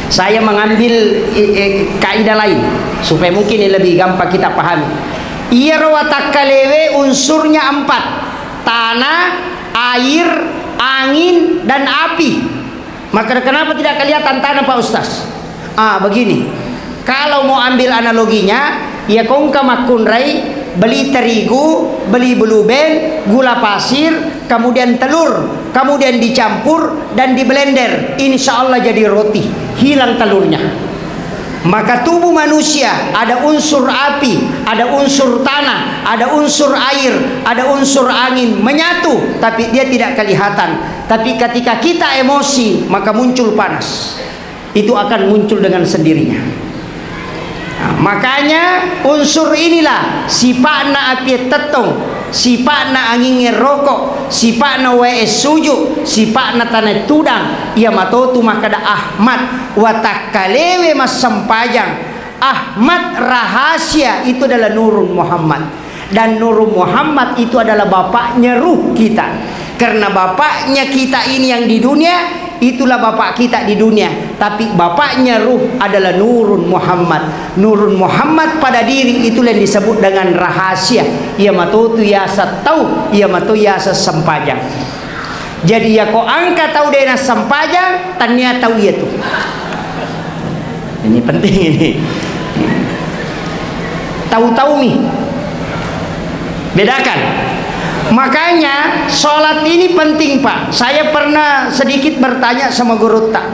Saya mengambil kaidah lain supaya mungkin ini lebih gampang kita pahami. Ia rawatak kalewe unsurnya 4. Tanah, air, angin, dan api. Maka kenapa tidak kelihatan tanah Pak Ustaz? Begini, kalau mau ambil analoginya, ya kongka makunrai, beli terigu, beli blueben, gula pasir, kemudian telur, kemudian dicampur dan di blender, insya Allah jadi roti, hilang telurnya. Maka tubuh manusia ada unsur api, ada unsur tanah, ada unsur air, ada unsur angin menyatu, tapi dia tidak kelihatan. Tapi ketika kita emosi, maka muncul panas. Itu akan muncul dengan sendirinya. Makanya unsur inilah sifatna api tetong, sifatna angin rokok, sifatna wae suju, sifatna tanah tudang. Ia matotu makada Ahmad watakalewe mas sempajang. Ahmad rahasia itu adalah Nurul Muhammad, dan Nurul Muhammad itu adalah bapaknya ruh kita. Karena bapaknya kita ini yang di dunia, itulah bapak kita di dunia. Tapi bapaknya ruh adalah Nurul Muhammad. Nurul Muhammad pada diri itulah yang disebut dengan rahasia. Ia matutu yasa tahu, ia matu yasa sempajang. Jadi ya kau angkat tahu dena sempajang, ternyata tahu itu. Ini penting ini. tahu-tahu nih. Bedakan. Makanya sholat ini penting Pak. Saya pernah sedikit bertanya sama guru tak,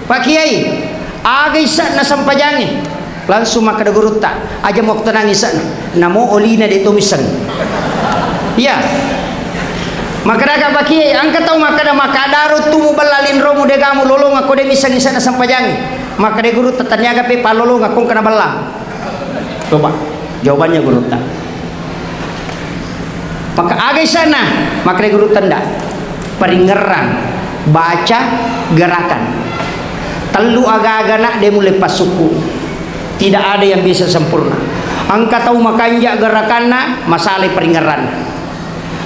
Pak Kiai, aga isa na sampajangi. Langsung maka ada guru tak, aja mau tenang isa namo olina de tumisan. Iya. Maka daga Pak Kiai, angka tahu maka ada makadaro tumu balalin romu de gamu lolong aku de misan isa na sampajangi. Maka de guru tatanya aga pe palolong aku kena balang. Coba jawabannya guru tak. Maka agak sana, maka guru tanda peringeran, baca, gerakan. Telu agak-agak nak dia mulai pasuku. Tidak ada yang bisa sempurna. Angka tahu makanja gerakan nak masalah peringeran.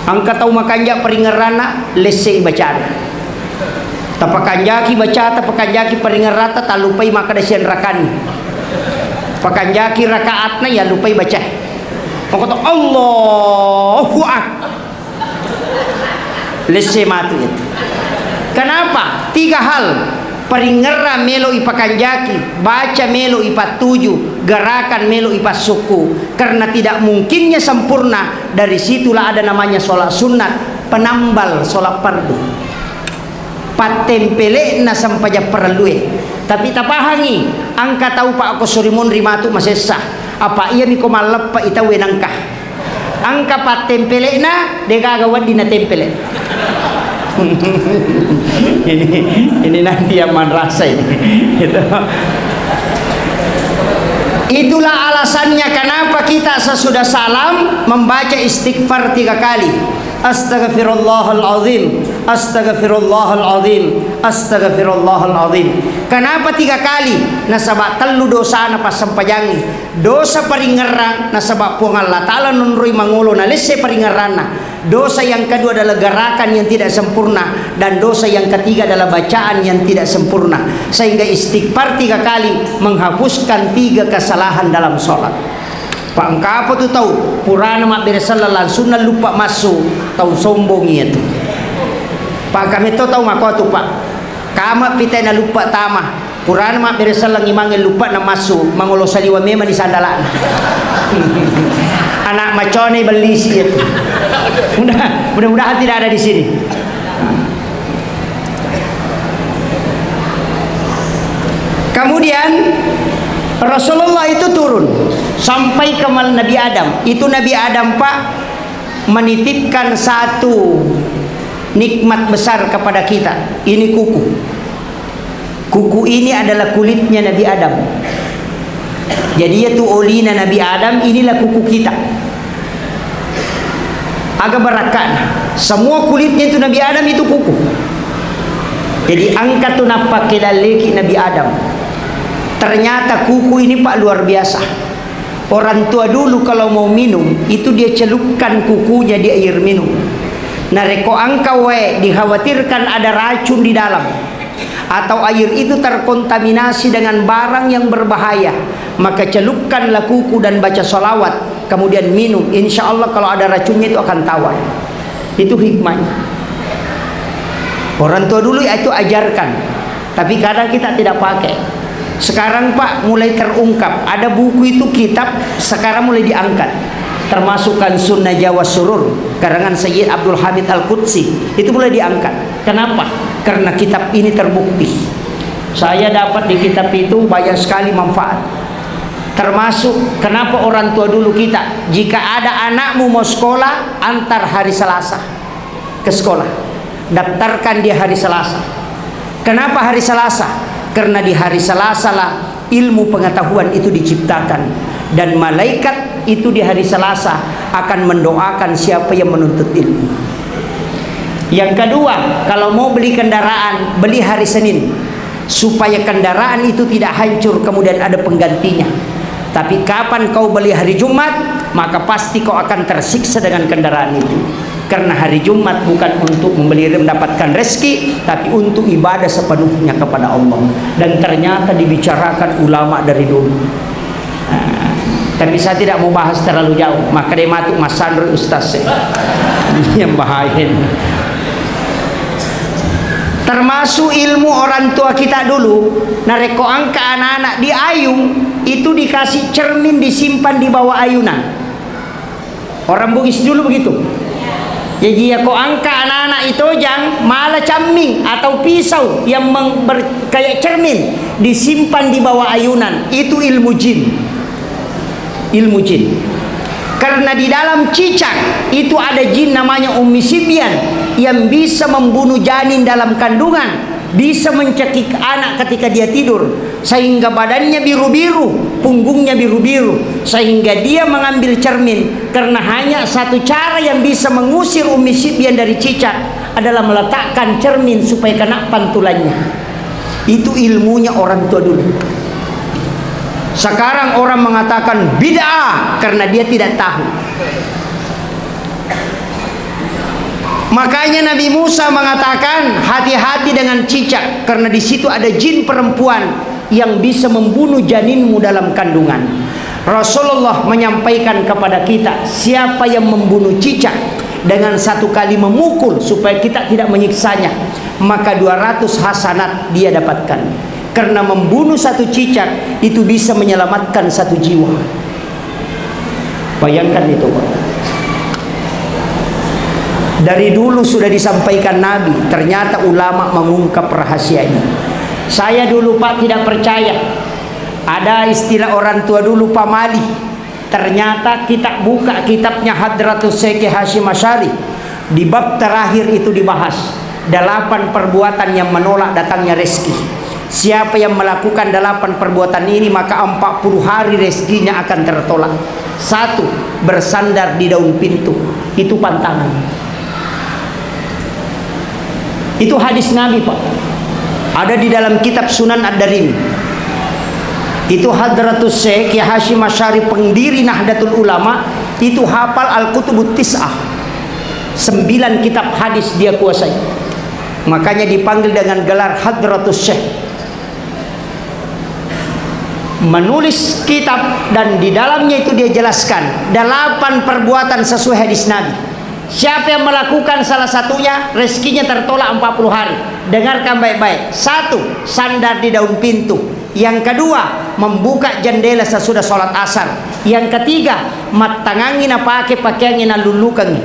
Angka tahu makanja peringeran nak lesai bacaan. Tapakanjaki baca, tapakanjaki peringeran tak lupai maka desian rakan. Pakanjaki rakaatna ya lupai baca. Pokoknya Allahu Akbar. Lese matu itu. Kenapa? 3 hal. Peringera melo ipakanjaki, baca melo ipa 7, gerakan melo ipa suku. Karena tidak mungkinnya sempurna. Dari situlah ada namanya sholat sunat, penambal sholat fardu. Patempele na sampaja perlu. Tapi tapahangi, angka tahu Pak aku surimun rimatu masih sah. Apa iya miko malap pa ita wenangkah angka pat tempele na de gagawan di na tempele. ini nanti yang rasa ini. Itulah alasannya kenapa kita sesudah salam membaca istighfar 3 kali. Astaghfirullahaladzim, astaghfirullahaladzim, astaghfirullahaladzim. Kenapa 3 kali? Nasabak telu dosa na pas sampajangi. Dosa peringeran nasabak puang Allah Ta'ala nunrui mangulo na lese peringeran. Dosa yang kedua adalah gerakan yang tidak sempurna, dan dosa yang ketiga adalah bacaan yang tidak sempurna. Sehingga istighfar 3 kali menghapuskan 3 kesalahan dalam sholat. Pak engkau tuh tahu purana mak beresalah sunnah lupa masuk tahu sombong itu. Pak kami tahu mak tuh Pak kama pita na lupa tama purana mak beresalah ngimangin lupa na masuk mangulo saliwa memang di sandalan. Anak macone beli sih itu. Mudah-mudahan tidak ada di sini. Kemudian Rasulullah itu turun sampai ke Nabi Adam. Itu Nabi Adam Pak menitipkan satu nikmat besar kepada kita. Ini kuku. Kuku ini adalah kulitnya Nabi Adam. Jadi itu olina Nabi Adam, inilah kuku kita. Agak berakan. Semua kulitnya itu Nabi Adam itu kuku. Jadi angkat tu napak kedaleki Nabi Adam. Ternyata kuku ini Pak luar biasa. Orang tua dulu kalau mau minum itu dia celupkan kukunya di air minum. Nah reko angkau dikhawatirkan ada racun di dalam, atau air itu terkontaminasi dengan barang yang berbahaya, maka celupkanlah kuku dan baca sholawat kemudian minum. Insya Allah kalau ada racunnya itu akan tawar. Itu hikmahnya. Orang tua dulu itu ajarkan, tapi kadang kita tidak pakai. Sekarang Pak mulai terungkap, ada buku itu kitab sekarang mulai diangkat, termasukkan Sunnah Jawa Surur karangan Sayyid Abdul Hamid Al-Qudsi, itu mulai diangkat. Kenapa? Karena kitab ini terbukti. Saya dapat di kitab itu banyak sekali manfaat. Termasuk kenapa orang tua dulu kita, jika ada anakmu mau sekolah, antar hari Selasa ke sekolah, daftarkan dia hari Selasa. Kenapa hari Selasa? Karena di hari Selasa lah ilmu pengetahuan itu diciptakan, dan malaikat itu di hari Selasa akan mendoakan siapa yang menuntut ilmu. Yang kedua, kalau mau beli kendaraan, beli hari Senin supaya kendaraan itu tidak hancur kemudian ada penggantinya. Tapi kapan kau beli hari Jumat, maka pasti kau akan tersiksa dengan kendaraan itu. Karena hari Jumat bukan untuk mendapatkan rezeki, tapi untuk ibadah sepenuhnya kepada Allah. Dan ternyata dibicarakan ulama dari dulu. Nah, tapi saya tidak mau bahas terlalu jauh, maka dia matuk Mas Sandro Ustaz ini yang bahaya. Termasuk ilmu orang tua kita dulu, nareko angka anak-anak di ayung itu dikasih cermin disimpan di bawah ayunan. Orang Bugis dulu begitu. Jadi ya kok angka anak-anak itu jangan malah caming atau pisau yang kayak cermin disimpan di bawah ayunan. Itu ilmu jin. Ilmu jin. Karena di dalam cicak itu ada jin namanya Ummi Sibyan yang bisa membunuh janin dalam kandungan, bisa mencekik anak ketika dia tidur, sehingga badannya biru-biru, punggungnya biru-biru, sehingga dia mengambil cermin. Karena hanya satu cara yang bisa mengusir Ummi Sibyan dari cicak adalah meletakkan cermin supaya kena pantulannya. Itu ilmunya orang tua dulu. Sekarang orang mengatakan bid'ah karena dia tidak tahu. Makanya Nabi Musa mengatakan hati-hati dengan cicak karena di situ ada jin perempuan yang bisa membunuh janinmu dalam kandungan. Rasulullah menyampaikan kepada kita, siapa yang membunuh cicak dengan satu kali memukul supaya kita tidak menyiksanya, maka 200 hasanat dia dapatkan. Karena membunuh satu cicak itu bisa menyelamatkan satu jiwa. Bayangkan itu, Pak. Dari dulu sudah disampaikan Nabi, ternyata ulama mengungkap rahasia ini. Saya dulu, Pak, tidak percaya. Ada istilah orang tua dulu pamali. Ternyata kita buka kitabnya Hadratus Syekh Hasyim Asy'ari. Di bab terakhir itu dibahas 8 perbuatan yang menolak datangnya rezeki. Siapa yang melakukan 8 perbuatan ini maka 40 hari rezekinya akan tertolak. 1. Bersandar di daun pintu. Itu pantangan. Itu hadis Nabi, Pak. Ada di dalam kitab Sunan Ad-Darimi. Itu Hadratus Syekh Hasyim Asy'ari, pendiri Nahdlatul Ulama, itu hafal Al-Kutubut Tis'ah. 9 kitab hadis dia kuasai. Makanya dipanggil dengan gelar Hadratus Syekh. Menulis kitab dan di dalamnya itu dia jelaskan 8 perbuatan sesuai hadis Nabi. Siapa yang melakukan salah satunya rezekinya tertolak 40 hari. Dengarkan baik-baik. 1. Sandar di daun pintu. Yang kedua, membuka jendela sesudah sholat asar. Yang ketiga, matangangin pakai pakaian lulukan.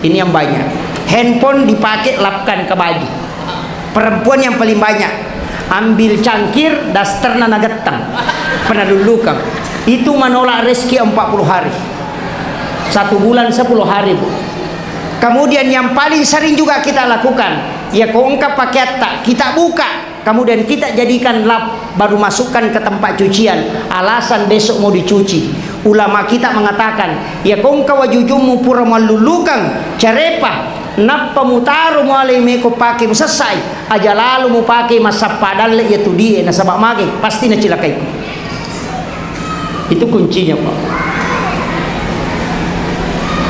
Ini yang banyak. Handphone dipakai lapkan ke baju. Perempuan yang paling banyak, ambil cangkir dasterna nagetang pernah dulukan. Itu menolak rezeki 40 hari. 1 bulan 10 hari, Bu. Kemudian yang paling sering juga kita lakukan, ya kongkap pakai tak kita buka, kemudian kita jadikan lap, baru masukkan ke tempat cucian, alasan besok mau dicuci. Ulama kita mengatakan, ya kongka wajujumu pura malulukan cerepa napa mutaru mulai meko pakai selesai aja lalu mau pakai masa padal yaitu dia nasabak mage pasti nacilakai. Itu kuncinya, Pak.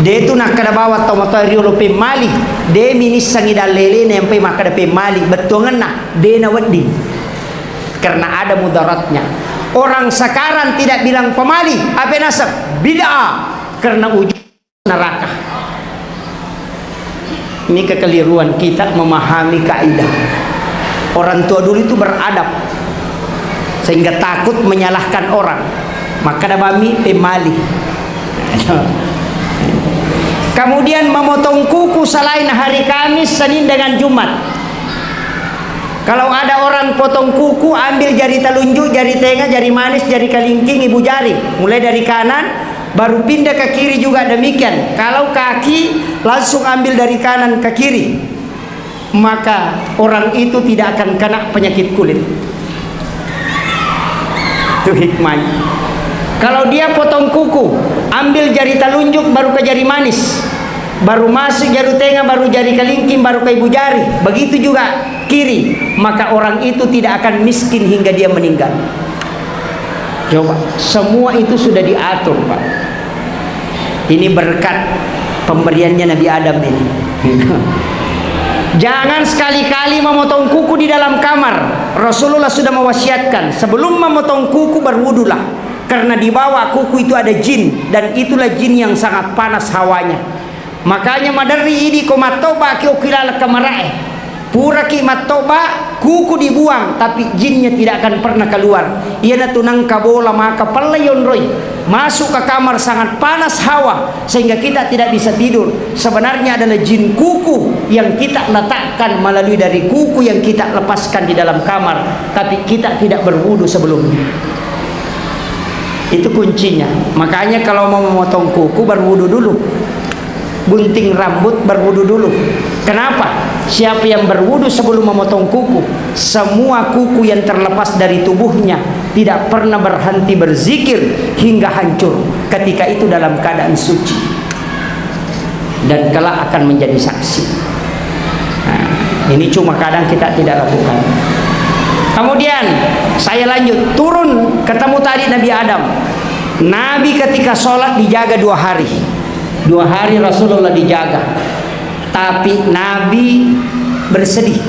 Dia itu nak kada bawa tomato lo pemali dia minis sangi dalele nempe maka ada pemali betongan nak dia nawadi karena ada mudaratnya. Orang sekarang tidak bilang pemali apa nasab bid'ah karena ujung neraka. Ini kekeliruan kita memahami kaidah. Orang tua dulu itu beradab sehingga takut menyalahkan orang, maka ada bami pemali. Kemudian memotong kuku selain hari Kamis, Senin dengan Jumat. Kalau ada orang potong kuku, ambil jari telunjuk, jari tengah, jari manis, jari kelingking, ibu jari, mulai dari kanan baru pindah ke kiri juga demikian. Kalau kaki langsung ambil dari kanan ke kiri, maka orang itu tidak akan kena penyakit kulit. Itu hikmahnya. Kalau dia potong kuku, ambil jari telunjuk baru ke jari manis, baru masuk jari tengah, baru jari kelingking, baru ke ibu jari, begitu juga kiri, maka orang itu tidak akan miskin hingga dia meninggal. Coba, semua itu sudah diatur, Pak. Ini berkat pemberiannya Nabi Adam ini. Jangan sekali-kali memotong kuku di dalam kamar. Rasulullah sudah mewasiatkan, sebelum memotong kuku berwudulah. Karena di bawah kuku itu ada jin, dan itulah jin yang sangat panas hawanya. Makanya madari ini komatoba kiokilala kamarae. pura kimat toba, kuku dibuang, tapi jinnya tidak akan pernah keluar. Ia natunang kabola maka palayon roy, masuk ke kamar sangat panas hawa sehingga kita tidak bisa tidur. Sebenarnya adalah jin kuku yang kita letakkan melalui dari kuku yang kita lepaskan di dalam kamar, tapi kita tidak berwudu sebelumnya. Itu kuncinya. Makanya kalau mau memotong kuku berwudu dulu, gunting rambut berwudu dulu. Kenapa? Siapa yang berwudu sebelum memotong kuku, semua kuku yang terlepas dari tubuhnya tidak pernah berhenti berzikir hingga hancur ketika itu dalam keadaan suci, dan kelak akan menjadi saksi. Nah, ini cuma kadang kita tidak lakukan. Kemudian saya lanjut turun, ketemu tadi Nabi Adam. Nabi ketika sholat dijaga 2 hari. 2 hari Rasulullah dijaga, tapi Nabi bersedih.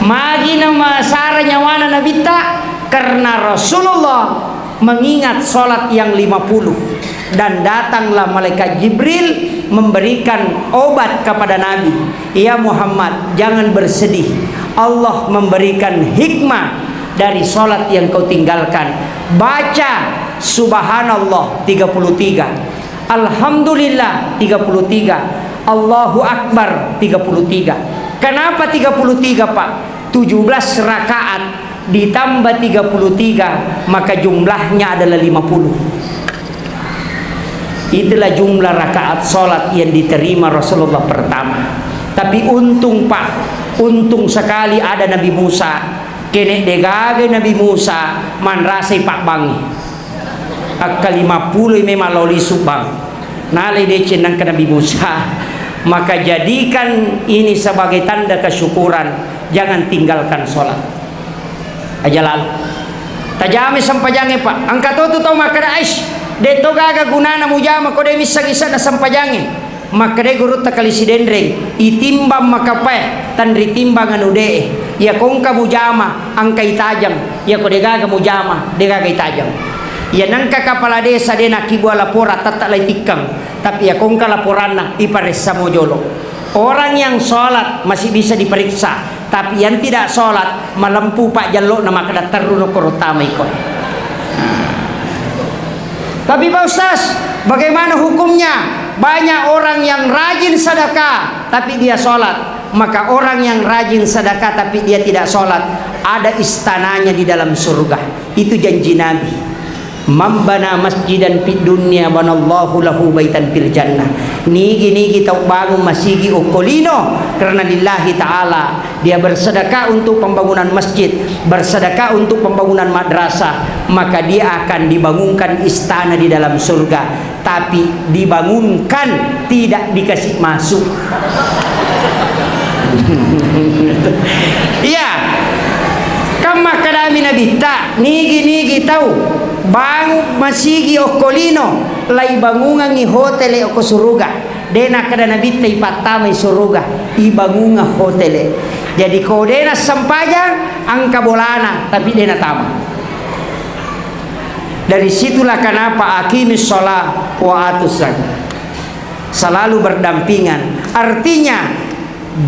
Magi nama sara nyawana Nabi tak, karena Rasulullah mengingat sholat yang 50, dan datanglah malaikat Jibril memberikan obat kepada Nabi. Ya Muhammad, jangan bersedih, Allah memberikan hikmah dari sholat yang kau tinggalkan. Baca subhanallah 33, alhamdulillah 33, Allahu Akbar 33. Kenapa 33 Pak? 17 rakaat ditambah 33 maka jumlahnya adalah 50. Itulah jumlah rakaat sholat yang diterima Rasulullah pertama. Tapi untung Pak, untung sekali ada Nabi Musa. Kene degage Nabi Musa manrasai Pak Bangi akka 50 memang loli subang nalai dece nang ke Nabi Musa. Maka jadikan ini sebagai tanda kesyukuran, jangan tinggalkan sholat aja lalu tajami sampajange Pak angkat tu tau makada aish deto gaga gunana mujama kode misang-isa na sampajange maka de gurut takali sidendreng itimbang makapai tan ritimbang anude ya kongka mujama angkai tajam ya kode gaga mujama de gaga tajam ya nangka kapala desa de nakibua lapora tata lai tikang tapi ya kongka laporanna iparessa mojolo. Orang yang sholat masih bisa diperiksa, tapi yang tidak sholat malampu Pak jalok nama kada terruno korotama ikon. Tapi Pak Ustaz, bagaimana hukumnya? Banyak orang yang rajin sedekah tapi dia sholat. Maka orang yang rajin sedekah tapi dia tidak sholat, ada istananya di dalam surga. Itu janji Nabi. Mambana masjidan fid dunya banallahu lahu baitan fil jannah. Nigi tau bangun masjid okolino karena lillahi ta'ala. Dia bersedekah untuk pembangunan masjid, bersedekah untuk pembangunan madrasah, maka dia akan dibangunkan istana di dalam surga. Tapi dibangunkan, tidak dikasih masuk. Iya. Kama kadami Nabi tak nigi tahu bangun masigi okolino lai bangungan ni hotel oko suruga dena kada Nabi tai patamai suruga i bangunga hotel. Jadi kau dena sampajang angka bolana tapi dena tama. Dari situlah kenapa aqimis sholat wa atus zakat selalu berdampingan. Artinya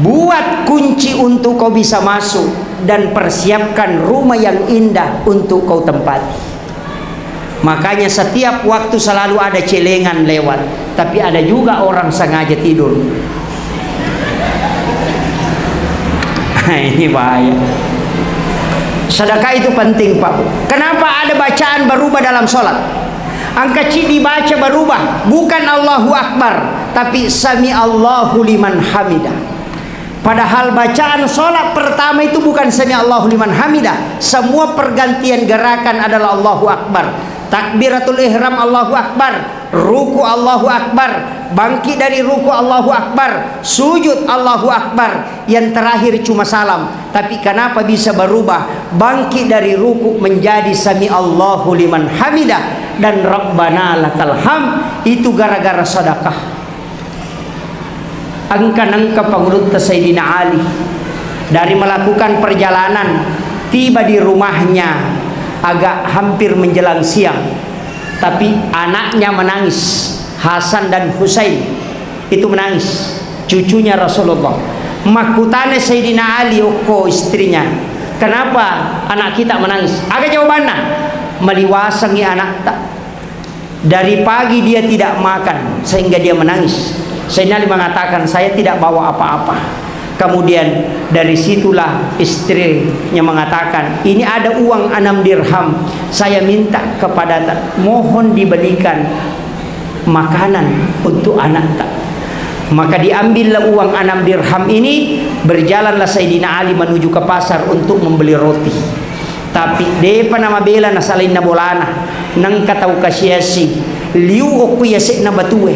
buat kunci untuk kau bisa masuk dan persiapkan rumah yang indah untuk kau tempati. Makanya setiap waktu selalu ada celengan lewat, tapi ada juga orang sengaja tidur. Ini bahaya. Sedekah itu penting Pak. Kenapa ada bacaan berubah dalam sholat? Angka C dibaca berubah, bukan Allahu Akbar, tapi Sami Allahu liman hamidah. Padahal bacaan sholat pertama itu bukan Sami Allahu liman hamidah. Semua pergantian gerakan adalah Allahu Akbar. Takbiratul ihram Allahu Akbar, ruku Allahu Akbar, bangkit dari ruku Allahu Akbar, sujud Allahu Akbar, yang terakhir cuma salam. Tapi kenapa bisa berubah? Bangkit dari ruku menjadi Sami Allahu liman hamidah dan Rabbana lakal hamd, itu gara-gara sedekah. Angka-angka pengurut Sayyidina Ali dari melakukan perjalanan, tiba di rumahnya agak hampir menjelang siang, tapi anaknya menangis. Hasan dan Husain itu menangis, cucunya Rasulullah. Makutane Sayyidina Ali oko istrinya, kenapa anak kita menangis? Aga jawabannya, meliwasangi anak tak. Dari pagi dia tidak makan sehingga dia menangis. Sayyidina Ali mengatakan, saya tidak bawa apa-apa. Kemudian dari situlah istrinya mengatakan, ini ada uang 6 dirham, saya minta kepada tak, mohon dibelikan makanan untuk anak tak. Maka diambillah uang 6 dirham ini, berjalanlah Sayyidina Ali menuju ke pasar untuk membeli roti. Tapi depa nama bela na salin na bolana nang katau kasyasi liu oku yasik na batue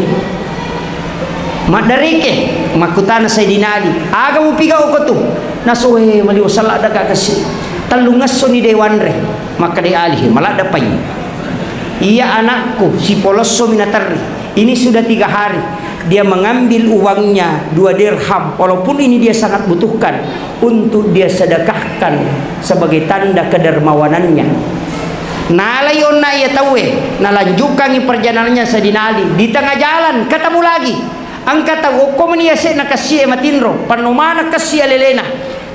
madarike makutana Sayyidina Ali aga upiga oko tu nasuhe maliu salak daga kasi talungas so ni dewanre maka de Ali malada pai iya anakku si poloso minatari ini sudah 3 hari dia mengambil uangnya 2 dirham walaupun ini dia sangat butuhkan untuk dia sedekahkan sebagai tanda kedermawanannya. Nalayon na iya tawe nalanjukangi perjalanannya Sayyidina Ali di tengah jalan ketemu lagi ang kataw ko maniyase na kasiya matinro panumana kasiya lelena.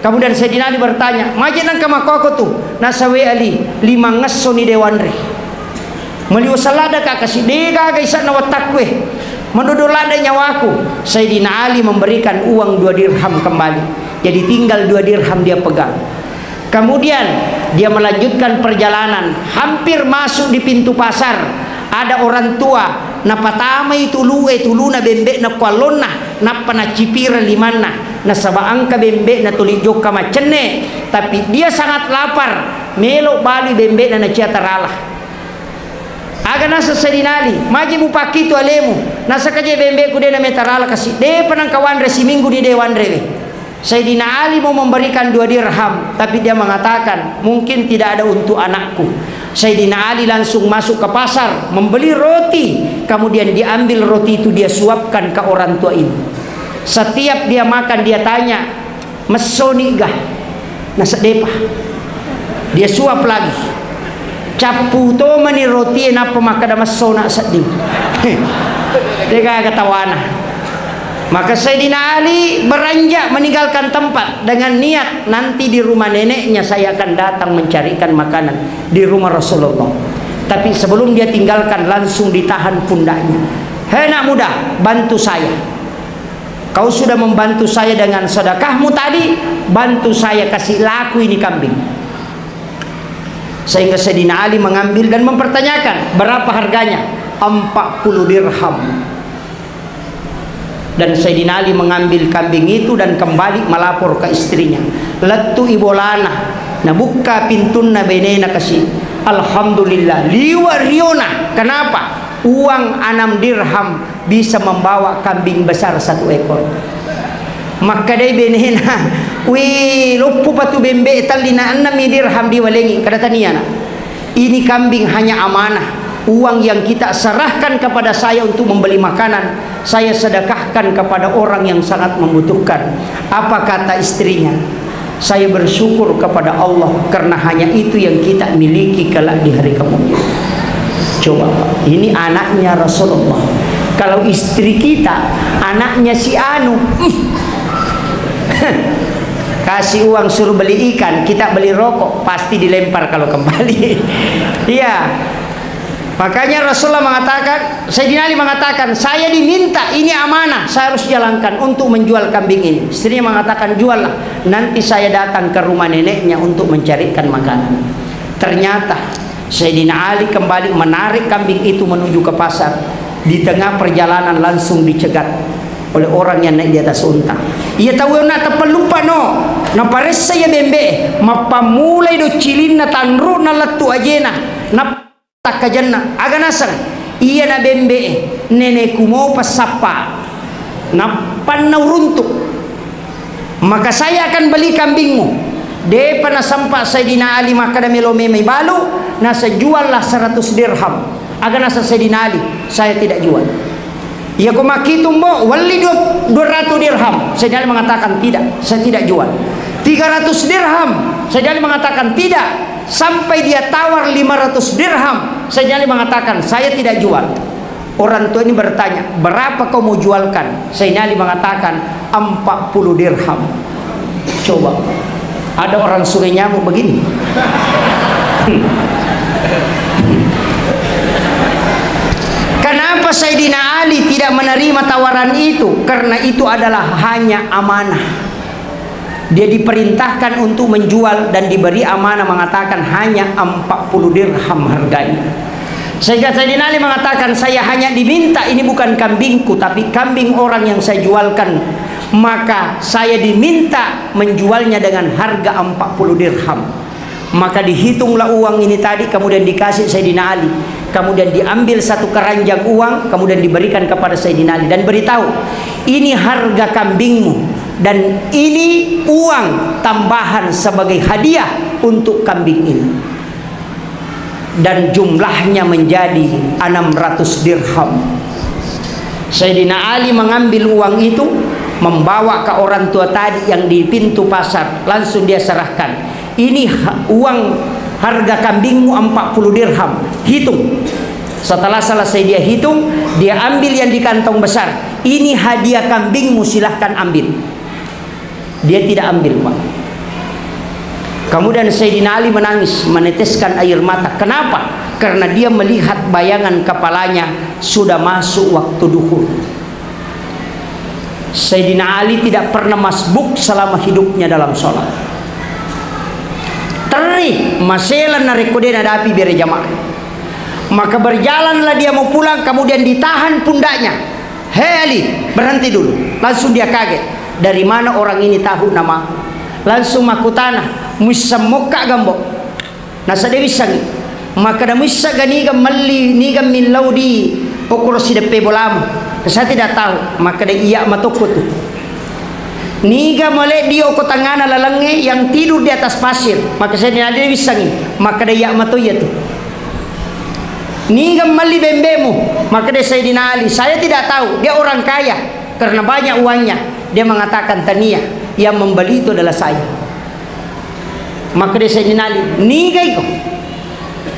Kemudian Sayyidina Ali bertanya majinan kamakoko tu nasawe Ali 5 ngaso ni dewanre maliwasalada ka kasi dega gaisa na watakwe menudulada nyawaku. Sayyidina Ali memberikan uang 2 dirham kembali, jadi tinggal 2 dirham dia pegang. Kemudian dia melanjutkan perjalanan, hampir masuk di pintu pasar ada orang tua na patamay tulu na bembe na kwalona na panacipira limana na sabaang ka bembe na tulijok ka macene, tapi dia sangat lapar melo bali bembe na naciatarala. Aga nasa Sayyidina Ali maji bupaki tu alemu nasa kaje bembe ku de na metarala kasi de panang kawanre si minggu di dewanre. Sayyidina Ali mau memberikan 2 dirham tapi dia mengatakan mungkin tidak ada untuk anakku. Sayyidina Ali langsung masuk ke pasar membeli roti, kemudian diambil roti itu dia suapkan ke orang tua itu. Setiap dia makan dia tanya mesoni gah nasa depa, dia suap lagi capu to mani roti na pemakada masona sadim deka katawana. Maka Sayyidina Ali beranjak meninggalkan tempat dengan niat nanti di rumah neneknya saya akan datang mencarikan makanan di rumah Rasulullah. Tapi sebelum dia tinggalkan langsung ditahan pundaknya. Hei nak muda, bantu saya. Kau sudah membantu saya dengan sedekahmu tadi, bantu saya kasih laku ini kambing. Sehingga Sayyidina Ali mengambil dan mempertanyakan berapa harganya, 40 dirham. Dan Sayyidina Ali mengambil kambing itu dan kembali melapor ke istrinya. Letu ibolana nabuka pintun na benena kasi alhamdulillah liwa riona. Kenapa? Uang 6 dirham bisa membawa kambing besar 1 ekor. Maka day benena wi lupu patu bembe talina 6 dirham diwalengi kadataniana. Ini kambing hanya amanah, uang yang kita serahkan kepada saya untuk membeli makanan, saya sedekahkan kepada orang yang sangat membutuhkan. Apa kata istrinya? Saya bersyukur kepada Allah karena hanya itu yang kita miliki kelak di hari kemudian. Coba Pak, ini anaknya Rasulullah. Kalau istri kita anaknya si Anu kasih uang suruh beli ikan, kita beli rokok, pasti dilempar kalau kembali. Iya. Makanya Rasulullah mengatakan, Sayyidina Ali mengatakan, saya diminta, ini amanah, saya harus jalankan untuk menjual kambing ini. Istrinya mengatakan, juallah, nanti saya datang ke rumah neneknya untuk mencarikan makanan. Ternyata Sayyidina Ali kembali menarik kambing itu menuju ke pasar. Di tengah perjalanan langsung dicegat oleh orang yang naik di atas unta. Ia tahu nak terpelupa no, na pares saya bembe, mapamulai do cilin na tanru na letu ajena, na takajana aga nasang iya na bembe nenekku mau pasapa na panau runtuk, maka saya akan beli kambingmu. De pana sampa Sayyidina Ali maka da melo memai balu nasa juallah 100 dirham. Aga nasa Sayyidina Ali, saya tidak jual. Ya kumaki tumbo wali 200 dirham. Sayyidina Ali mengatakan tidak, saya tidak jual. 300 dirham. Sayyidina Ali mengatakan tidak. Sampai dia tawar 500 dirham. Sayyidina Ali mengatakan saya tidak jual. Orang tua ini bertanya, berapa kau mau jualkan? Sayyidina Ali mengatakan 40 dirham. Coba, ada orang sungai nyamuk begini. Kenapa Sayyidina Ali tidak menerima tawaran itu? Karena itu adalah hanya amanah. Dia diperintahkan untuk menjual dan diberi amanah, mengatakan hanya 40 dirham harganya. Sehingga Sayyidina Ali mengatakan, saya hanya diminta, ini bukan kambingku tapi kambing orang yang saya jualkan, maka saya diminta menjualnya dengan harga 40 dirham. Maka dihitunglah uang ini tadi, kemudian dikasih Sayyidina Ali, kemudian diambil satu keranjang uang, kemudian diberikan kepada Sayyidina Ali dan beritahu, ini harga kambingmu dan ini uang tambahan sebagai hadiah untuk kambing ini. Dan jumlahnya menjadi 600 dirham. Sayyidina Ali mengambil uang itu, membawa ke orang tua tadi yang di pintu pasar, langsung dia serahkan, ini uang harga kambingmu 40 dirham, hitung. Setelah selesai dia hitung, dia ambil yang di kantong besar, ini hadiah kambingmu, silahkan ambil. Dia tidak ambil, Pak. Kemudian Sayyidina Ali menangis, meneteskan air mata. Kenapa? Karena dia melihat bayangan kepalanya sudah masuk waktu duhur. Sayyidina Ali tidak pernah masbuk selama hidupnya dalam sholat. Teri masalah narekodena dapi biar jamaah. Maka berjalanlah dia mau pulang, kemudian ditahan pundaknya. Hei Ali, berhenti dulu. Langsung dia kaget. Dari mana orang ini tahu nama? Langsung maku tanah. Musa muka gambo nasa dewi sangi maka da musa ganiga malli niga min laudi pokoro si depe bolam saya tidak tahu. Maka da iya matoko tu niga mole dio ko tangana lalange yang tidur di atas pasir, maka saya tidak dewi sangi maka da iya matoya tu niga malli bembemu, maka da Sayyidina Ali, saya tidak tahu, dia orang kaya karena banyak uangnya. Dia mengatakan tania yang membeli itu adalah saya. Maka dia Sayyidina Ali, nigai kau,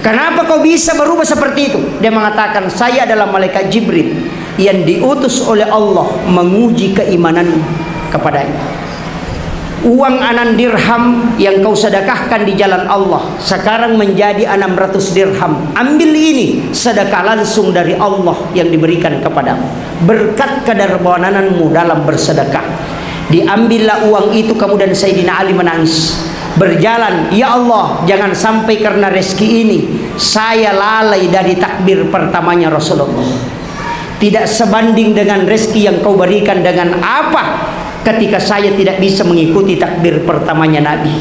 kenapa kau bisa berubah seperti itu? Dia mengatakan, saya adalah malaikat Jibril yang diutus oleh Allah menguji keimananmu kepadanya. Uang 6 dirham yang kau sedekahkan di jalan Allah sekarang menjadi 600 dirham. Ambil ini, sedekah langsung dari Allah yang diberikan kepadamu, berkat kedermawananmu dalam bersedekah. Diambillah uang itu, kemudian Sayyidina Ali menangis. Berjalan, ya Allah, jangan sampai karena rezeki ini saya lalai dari takbir pertamanya Rasulullah. Tidak sebanding dengan rezeki yang kau berikan dengan apa ketika saya tidak bisa mengikuti takbir pertamanya Nabi.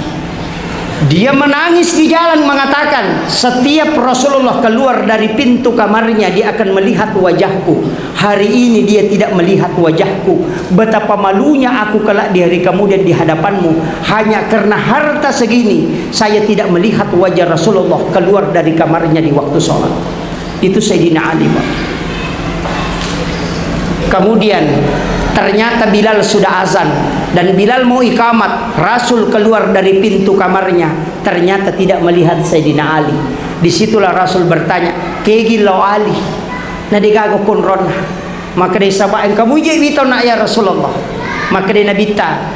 Dia menangis di jalan, mengatakan, setiap Rasulullah keluar dari pintu kamarnya dia akan melihat wajahku. Hari ini dia tidak melihat wajahku. Betapa malunya aku kelak di hari kemudian di hadapanmu. Hanya karena harta segini saya tidak melihat wajah Rasulullah keluar dari kamarnya di waktu sholat. Itu Sayyidina Ali, Pak. Kemudian ternyata Bilal sudah azan dan Bilal mau iqamat. Rasul keluar dari pintu kamarnya, ternyata tidak melihat Sayyidina Ali. Disitulah Rasul bertanya, "Kegilo Ali?" Na digago kunron. Maka dia sabain, "Kamu je bito nak ya Rasulullah." Maka dia nabita,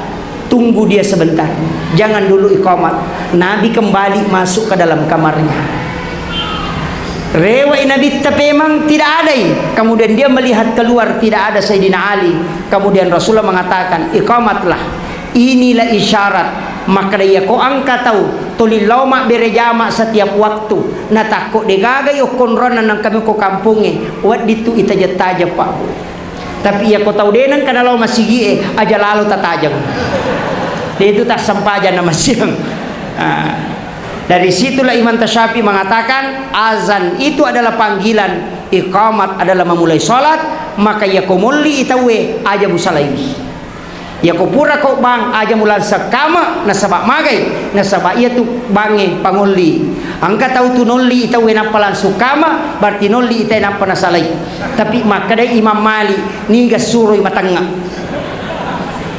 "Tunggu dia sebentar. Jangan dulu iqamat." Nabi kembali masuk ke dalam kamarnya. Rewa Nabi tapi memang tidak ada. Kemudian dia melihat keluar, tidak ada Sayyidina Ali. Kemudian Rasulullah mengatakan, iqamatlah, inilah isyarat. Maka dia ko angka tahu tulillau mak berejama setiap waktu na takut degagay o konronan ng kami ko kampunge wat dito itajataja pa. Tapi ya ko tahu denang kanalaw masigi aja lalu tatajang. Itu tak sampajan na masyang. Dari situlah Imam Tasyafi mengatakan azan itu adalah panggilan, iqamat adalah memulai sholat. Maka ya kumuli itawe aja busalaimi, ya kupura kau bang aja mulan sakama nasabak magai nasabak iya tu bange panguli angka tahu tu noli itawe napalan sukama berarti noli ita napa nasalai. Tapi maka dari Imam Malik niga suruh matanga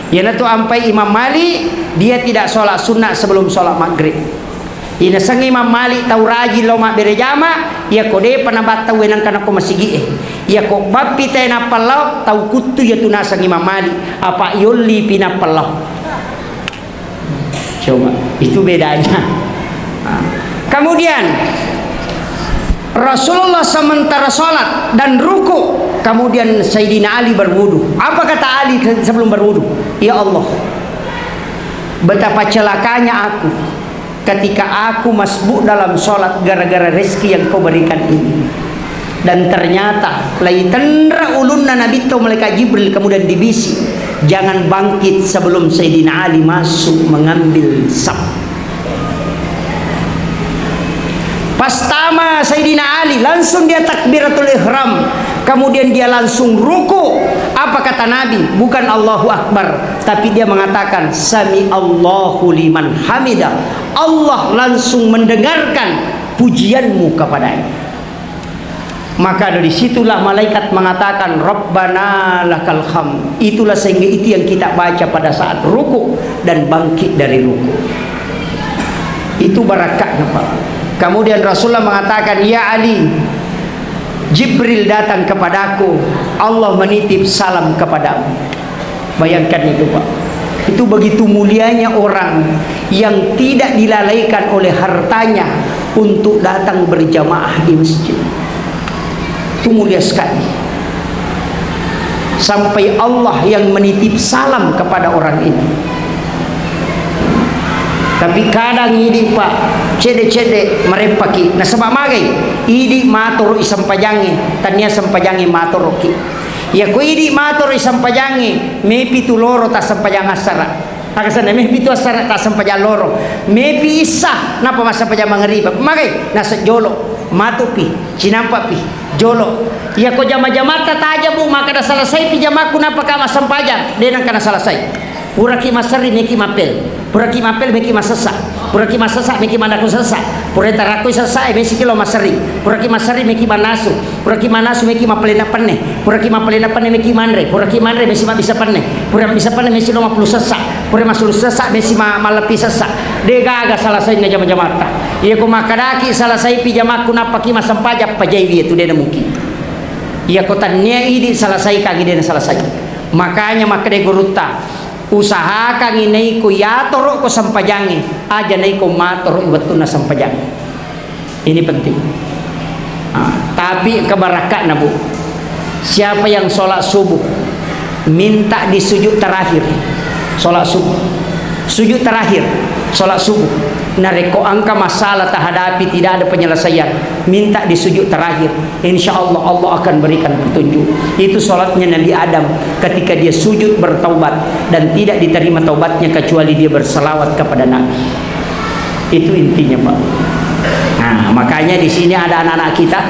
ya natu ampai Imam Malik dia tidak sholat sunnah sebelum sholat maghrib. ina sang Imam Malik tau rajin lo mak berejama ya kode panabat tau wenang kana ko masigi ya ko bapi tena palau tau kutu ya tuna sang Imam Malik apa yolli pina palau. Coba itu bedanya. Kemudian Rasulullah sementara sholat dan ruku, kemudian Sayyidina Ali berwudu. Apa kata Ali sebelum berwudu? Ya Allah, betapa celakanya aku ketika aku masbuk dalam sholat gara-gara rezeki yang kau berikan ini. Dan ternyata lai tendra ulunna nabi to malaikat Jibril kemudian dibisi, jangan bangkit sebelum Sayyidina Ali masuk mengambil saf. Pastama Sayyidina Ali langsung dia takbiratul ihram, kemudian dia langsung ruku. Apa kata Nabi? Bukan Allahu Akbar, tapi dia mengatakan Sami Allahu liman hamidah. Allah langsung mendengarkan pujianmu kepadanya. Maka dari situlah malaikat mengatakan Rabbana lakal hamd. Itulah sehingga itu yang kita baca pada saat ruku dan bangkit dari ruku. Itu barakatnya Pak. Kemudian Rasulullah mengatakan, ya Ali, Jibril datang kepadaku, Allah menitip salam kepadamu. Bayangkan itu Pak. Itu begitu mulianya orang yang tidak dilalaikan oleh hartanya untuk datang berjamaah di masjid. Itu mulia sekali. Sampai Allah yang menitip salam kepada orang itu. Tapi kadang ini Pak, cede-cede merepaki. Nah sebab magai, idi matur isam pajangi, tania sampajangi matur ki. Ya ko idi matur isam pajangi, mepi tu loro ta sampajang asara. Akasana mepi tu asara ta sampajang loro. Mepi isa napa masa pajang mangeriba. Magai nasa jolo matupi, cinampa pi, jolo. Ya ko jama-jamata taja bu maka dah selesai pi jamaku napa kama sampajang, denang kana selesai. Puraki masari meki mapel, puraki mapel meki masasa, puraki masasa meki manaku sasa, pureta raku sasa meki kilo masari, puraki masari meki manasu, puraki manasu meki mapelena penne, puraki mapelena penne meki manre, puraki manre meki bisa penne, puraki bisa penne meki lo mapulu sasa, puraki masulu sasa meki malapi sasa, dega aga selesai na jama-jamata, iya ko makadaki selesai pijamaku napa ki masampajak pajai itu dia mungkin, iya ko tanya ini selesai kaki dia selesai, makanya makade guruta. Usahakan inay ko yatoro ko sampajangi aja nay ko matoro iwatu na sampajangi. Ini penting. Tapi kebarakat na bu, siapa yang sholat subuh minta di sujud terakhir, sholat subuh, sujud terakhir sholat subuh, nareko angka masalah tak hadapi tidak ada penyelesaian, minta di sujud terakhir, insya Allah Allah akan berikan petunjuk. Itu sholatnya Nabi Adam ketika dia sujud bertaubat dan tidak diterima taubatnya kecuali dia berselawat kepada Nabi. Itu intinya Pak. Nah makanya di sini ada anak-anak kita,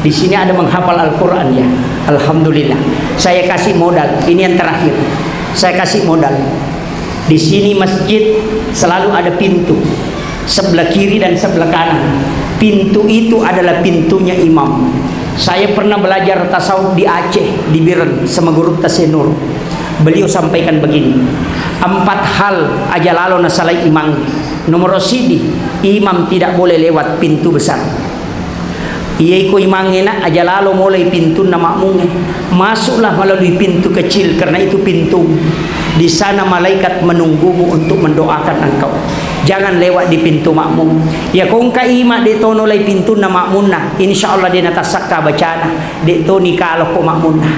di sini ada menghafal Al-Quran ya. Alhamdulillah. Saya kasih modal. Ini yang terakhir. Saya kasih modal. Di sini masjid selalu ada pintu sebelah kiri dan sebelah kanan. Pintu itu adalah pintunya imam. Saya pernah belajar tasawuf di Aceh, di Biren sama guru Tasenur. Beliau sampaikan begini, 4 hal aja lalu nasalai imam. Nomor sidi, imam tidak boleh lewat pintu besar. Iaiku imangena aja lalu mulai pintu na makmum, masuklah melalui pintu kecil karena itu pintu. Di sana malaikat menunggumu untuk mendoakan engkau. Jangan lewat di pintu makmum. Ya kung ka ima de tono lay pintu na makmunna, insyaallah dia natasakka bacana de to ni kalo ko makmunna.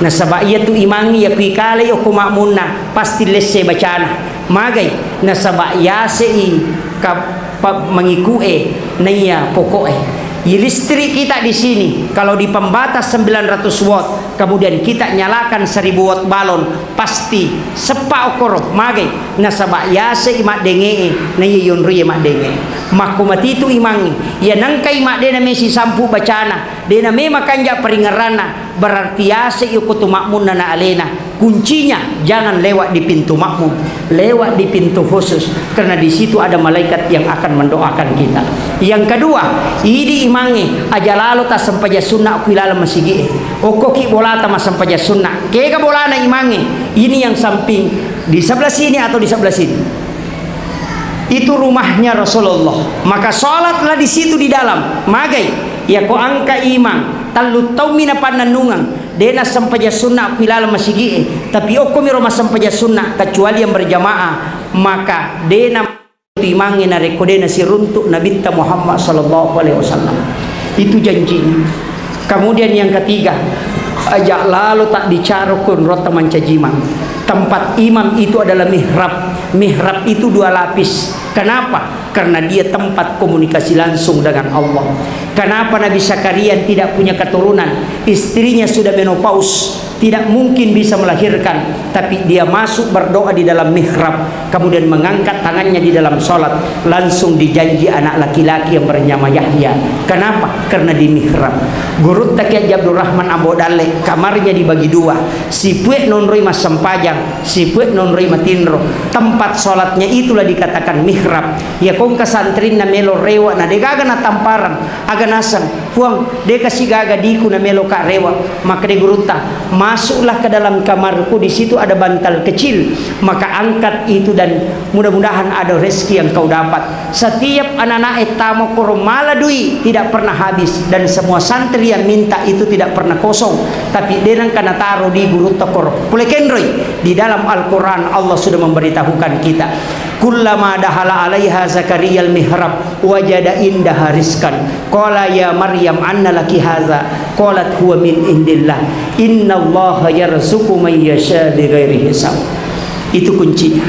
Na sabaya tu imangi ya kuikale ko makmunna pasti lesse bacana. Magay na sabaya sei ka mengikue naya pokoe. Listrik kita di sini kalau di pembatas 900 watt kemudian kita nyalakan 1000 watt balon pasti sepa okoro magai nasaba yase imak denge na yon riye mak denge makumati itu imangi ya nangkai mak dena mesi sampu bacana dena me makanja peringarana berarti yase ikutu makmun na alena. Kuncinya jangan lewat di pintu makmum, lewat di pintu khusus karena di situ ada malaikat yang akan mendoakan kita. Yang kedua, idi imangi aja lalu ta sampaja sunnah kuilala masigi. Okoki bolata mas sampaja sunnah. Kega bolana imangi. Ini yang samping di sebelah sini atau di sebelah sini? Itu rumahnya Rasulullah. Maka sholatlah di situ di dalam. Magai ya ko angka imam talu tau mina pananungang dena sampaja sunnah pilal masigi tapi oko miro masampaja sunnah kecuali yang berjamaah maka dena timangi na rekodena si runtuk Nabi Muhammad sallallahu alaihi wasallam. Itu janjinya. Kemudian yang ketiga, ajak lalu tak dicarukun rota mancajiman. Tempat imam itu adalah mihrab. Mihrab itu 2 lapis. Kenapa? Karena dia tempat komunikasi langsung dengan Allah. Kenapa Nabi Zakaria tidak punya keturunan? Istrinya sudah menopause, tidak mungkin bisa melahirkan, tapi dia masuk berdoa di dalam mihrab, kemudian mengangkat tangannya di dalam sholat, langsung dijanji anak laki-laki yang bernama Yahya. Kenapa? Karena di mihrab. Guru Takiat Abdul Rahman Abu Dale kamarnya dibagi 2. Si puek nonroi mas sempajang, si puek nonroi matinro. Tempat sholatnya itulah dikatakan mihrab. Ya kong kasantrin na melo rewa na degaga na tamparan aga nasang huang de kasih gaga diku na melo ka rewa maka de guruta masuklah ke dalam kamarku, di situ ada bantal kecil, maka angkat itu dan mudah-mudahan ada rezeki yang kau dapat. Setiap anak-anak tamu kormala dui tidak pernah habis dan semua santri yang minta itu tidak pernah kosong, tapi denang kana taruh di guruta kor pulekendroi. Di dalam Al-Quran Allah sudah memberitahukan kita, kullama dahala alaiha Zakaria al-mihrab wajada indaha rizkan qala ya Maryam anna laki hadza qalat huwa min indillah innallaha yarzuqu man yasha bighairi hisab. Itu kuncinya.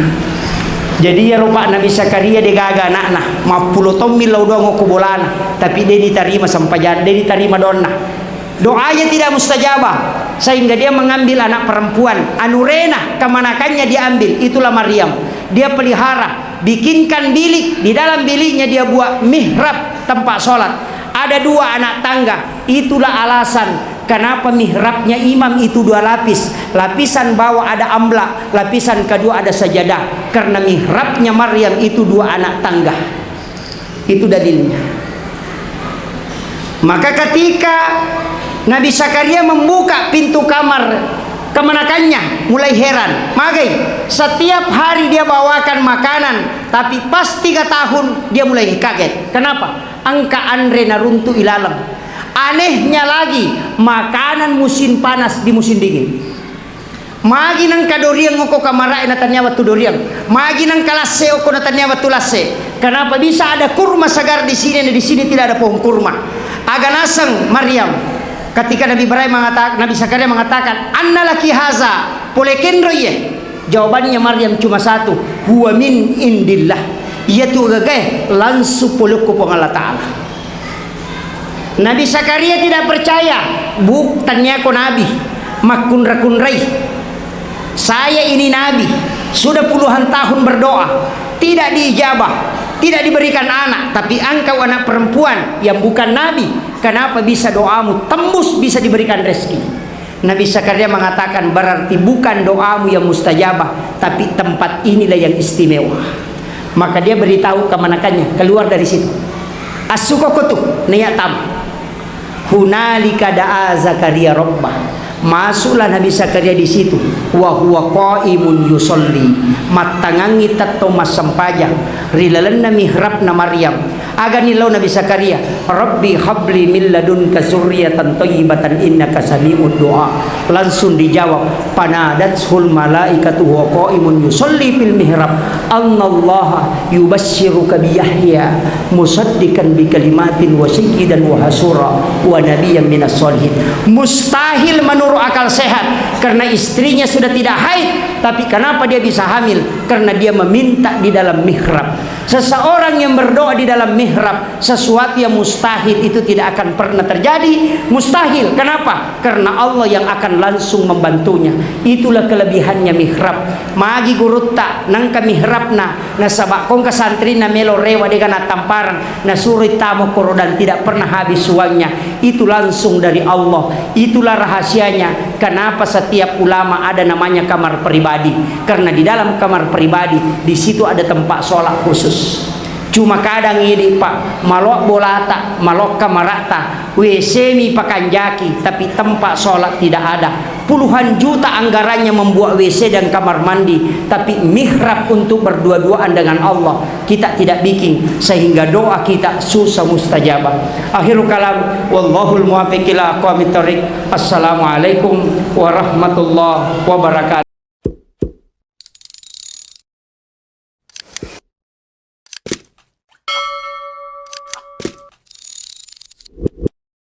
Jadi ya rupa Nabi Zakaria degaga anakna 50 tahun milau doang kubolana, tapi dia diterima sampai dia diterima donna. Doanya tidak mustajabah sehingga dia mengambil anak perempuan anurena, kemanakannya diambil, itulah Maryam. Dia pelihara, bikinkan bilik, di dalam biliknya dia buat mihrab tempat sholat. Ada 2 anak tangga. Itulah alasan kenapa mihrabnya imam itu 2 lapis. Lapisan bawah ada amblak, lapisan kedua ada sajadah. Karena mihrabnya Maryam itu 2 anak tangga. Itu dalilnya. Maka ketika Nabi Zakaria membuka pintu kamar kemanakannya, mulai heran. Magai setiap hari dia bawakan makanan, tapi pas 3 tahun dia mulai kaget. Kenapa? Angka andre naruntu ilalang. Anehnya lagi, makanan musim panas di musim dingin. Magi nang kadoriang oko kamarai natanya waktu doriang. Magi nang kalase oko natanya waktu lase. Kenapa bisa ada kurma segar di sini dan di sini tidak ada pohon kurma? Aganasang Maryam. Ketika Nabi Zakaria mengatakan, "Anna laki haza?" Polekendro ye. Jawabannya Maryam cuma satu, "Huwa min indillah." Ia tu gagah langsung peluk ku Allah Taala. Nabi Zakaria tidak percaya, bukannya ko nabi, makun rakunrai. Saya ini nabi, sudah puluhan tahun berdoa, tidak diijabah, tidak diberikan anak, tapi engkau anak perempuan yang bukan nabi. Kenapa bisa doamu tembus, bisa diberikan rezeki? Nabi Zakaria mengatakan berarti bukan doamu yang mustajabah, tapi tempat inilah yang istimewa. Maka dia beritahu kemanakannya, keluar dari situ. As-sukokutu niyatam. Hunalika da'a Zakaria rabbah. Masuklah Nabi Zakaria di situ. Wa huwa qaimun yusolli. Matangangi tatto masampajang. Rilalanna mihrabna Maryam. Agani law Nabi Zakaria, Rabbi habli min ladunka zurriyatan thayyibatan innaka sami'ud du'a. Langsung dijawab, panadatul malaikatu wa qaimun yusolli fil mihrab, annallaha yubashshiruka bi Yahya musaddiqan bi kalimatin wa sayyidan wa hasura wa nabiyyan minas sholihin. Mustahil menurut akal sehat, karena istrinya sudah tidak haid, tapi kenapa dia bisa hamil? Karena dia meminta di dalam mihrab. Seseorang yang berdoa di dalam mihrab, sesuatu yang mustahil itu tidak akan pernah terjadi. Mustahil. Kenapa? Karena Allah yang akan langsung membantunya. Itulah kelebihannya mihrab. Magi gurutta nangka mihrabna nasabak kong kasantri na melo rewa dengan tamparan na suri tamu korodan tidak pernah habis uangnya. Itu langsung dari Allah. Itulah rahasianya. Kenapa setiap ulama ada namanya kamar pribadi? Karena di dalam kamar pribadi di situ ada tempat sholat khusus. Cuma kadang ini Pak, malok bolata, malok kamarata, WC mi pakanjaki, tapi tempat sholat tidak ada. puluhan juta anggarannya membuat WC dan kamar mandi, tapi mihrab untuk berdua-duaan dengan Allah kita tidak bikin, sehingga doa kita susah mustajabah. Akhirul kalam, wallahul muwaffiq ila aqwamit thoriq. Assalamualaikum warahmatullahi wabarakatuh.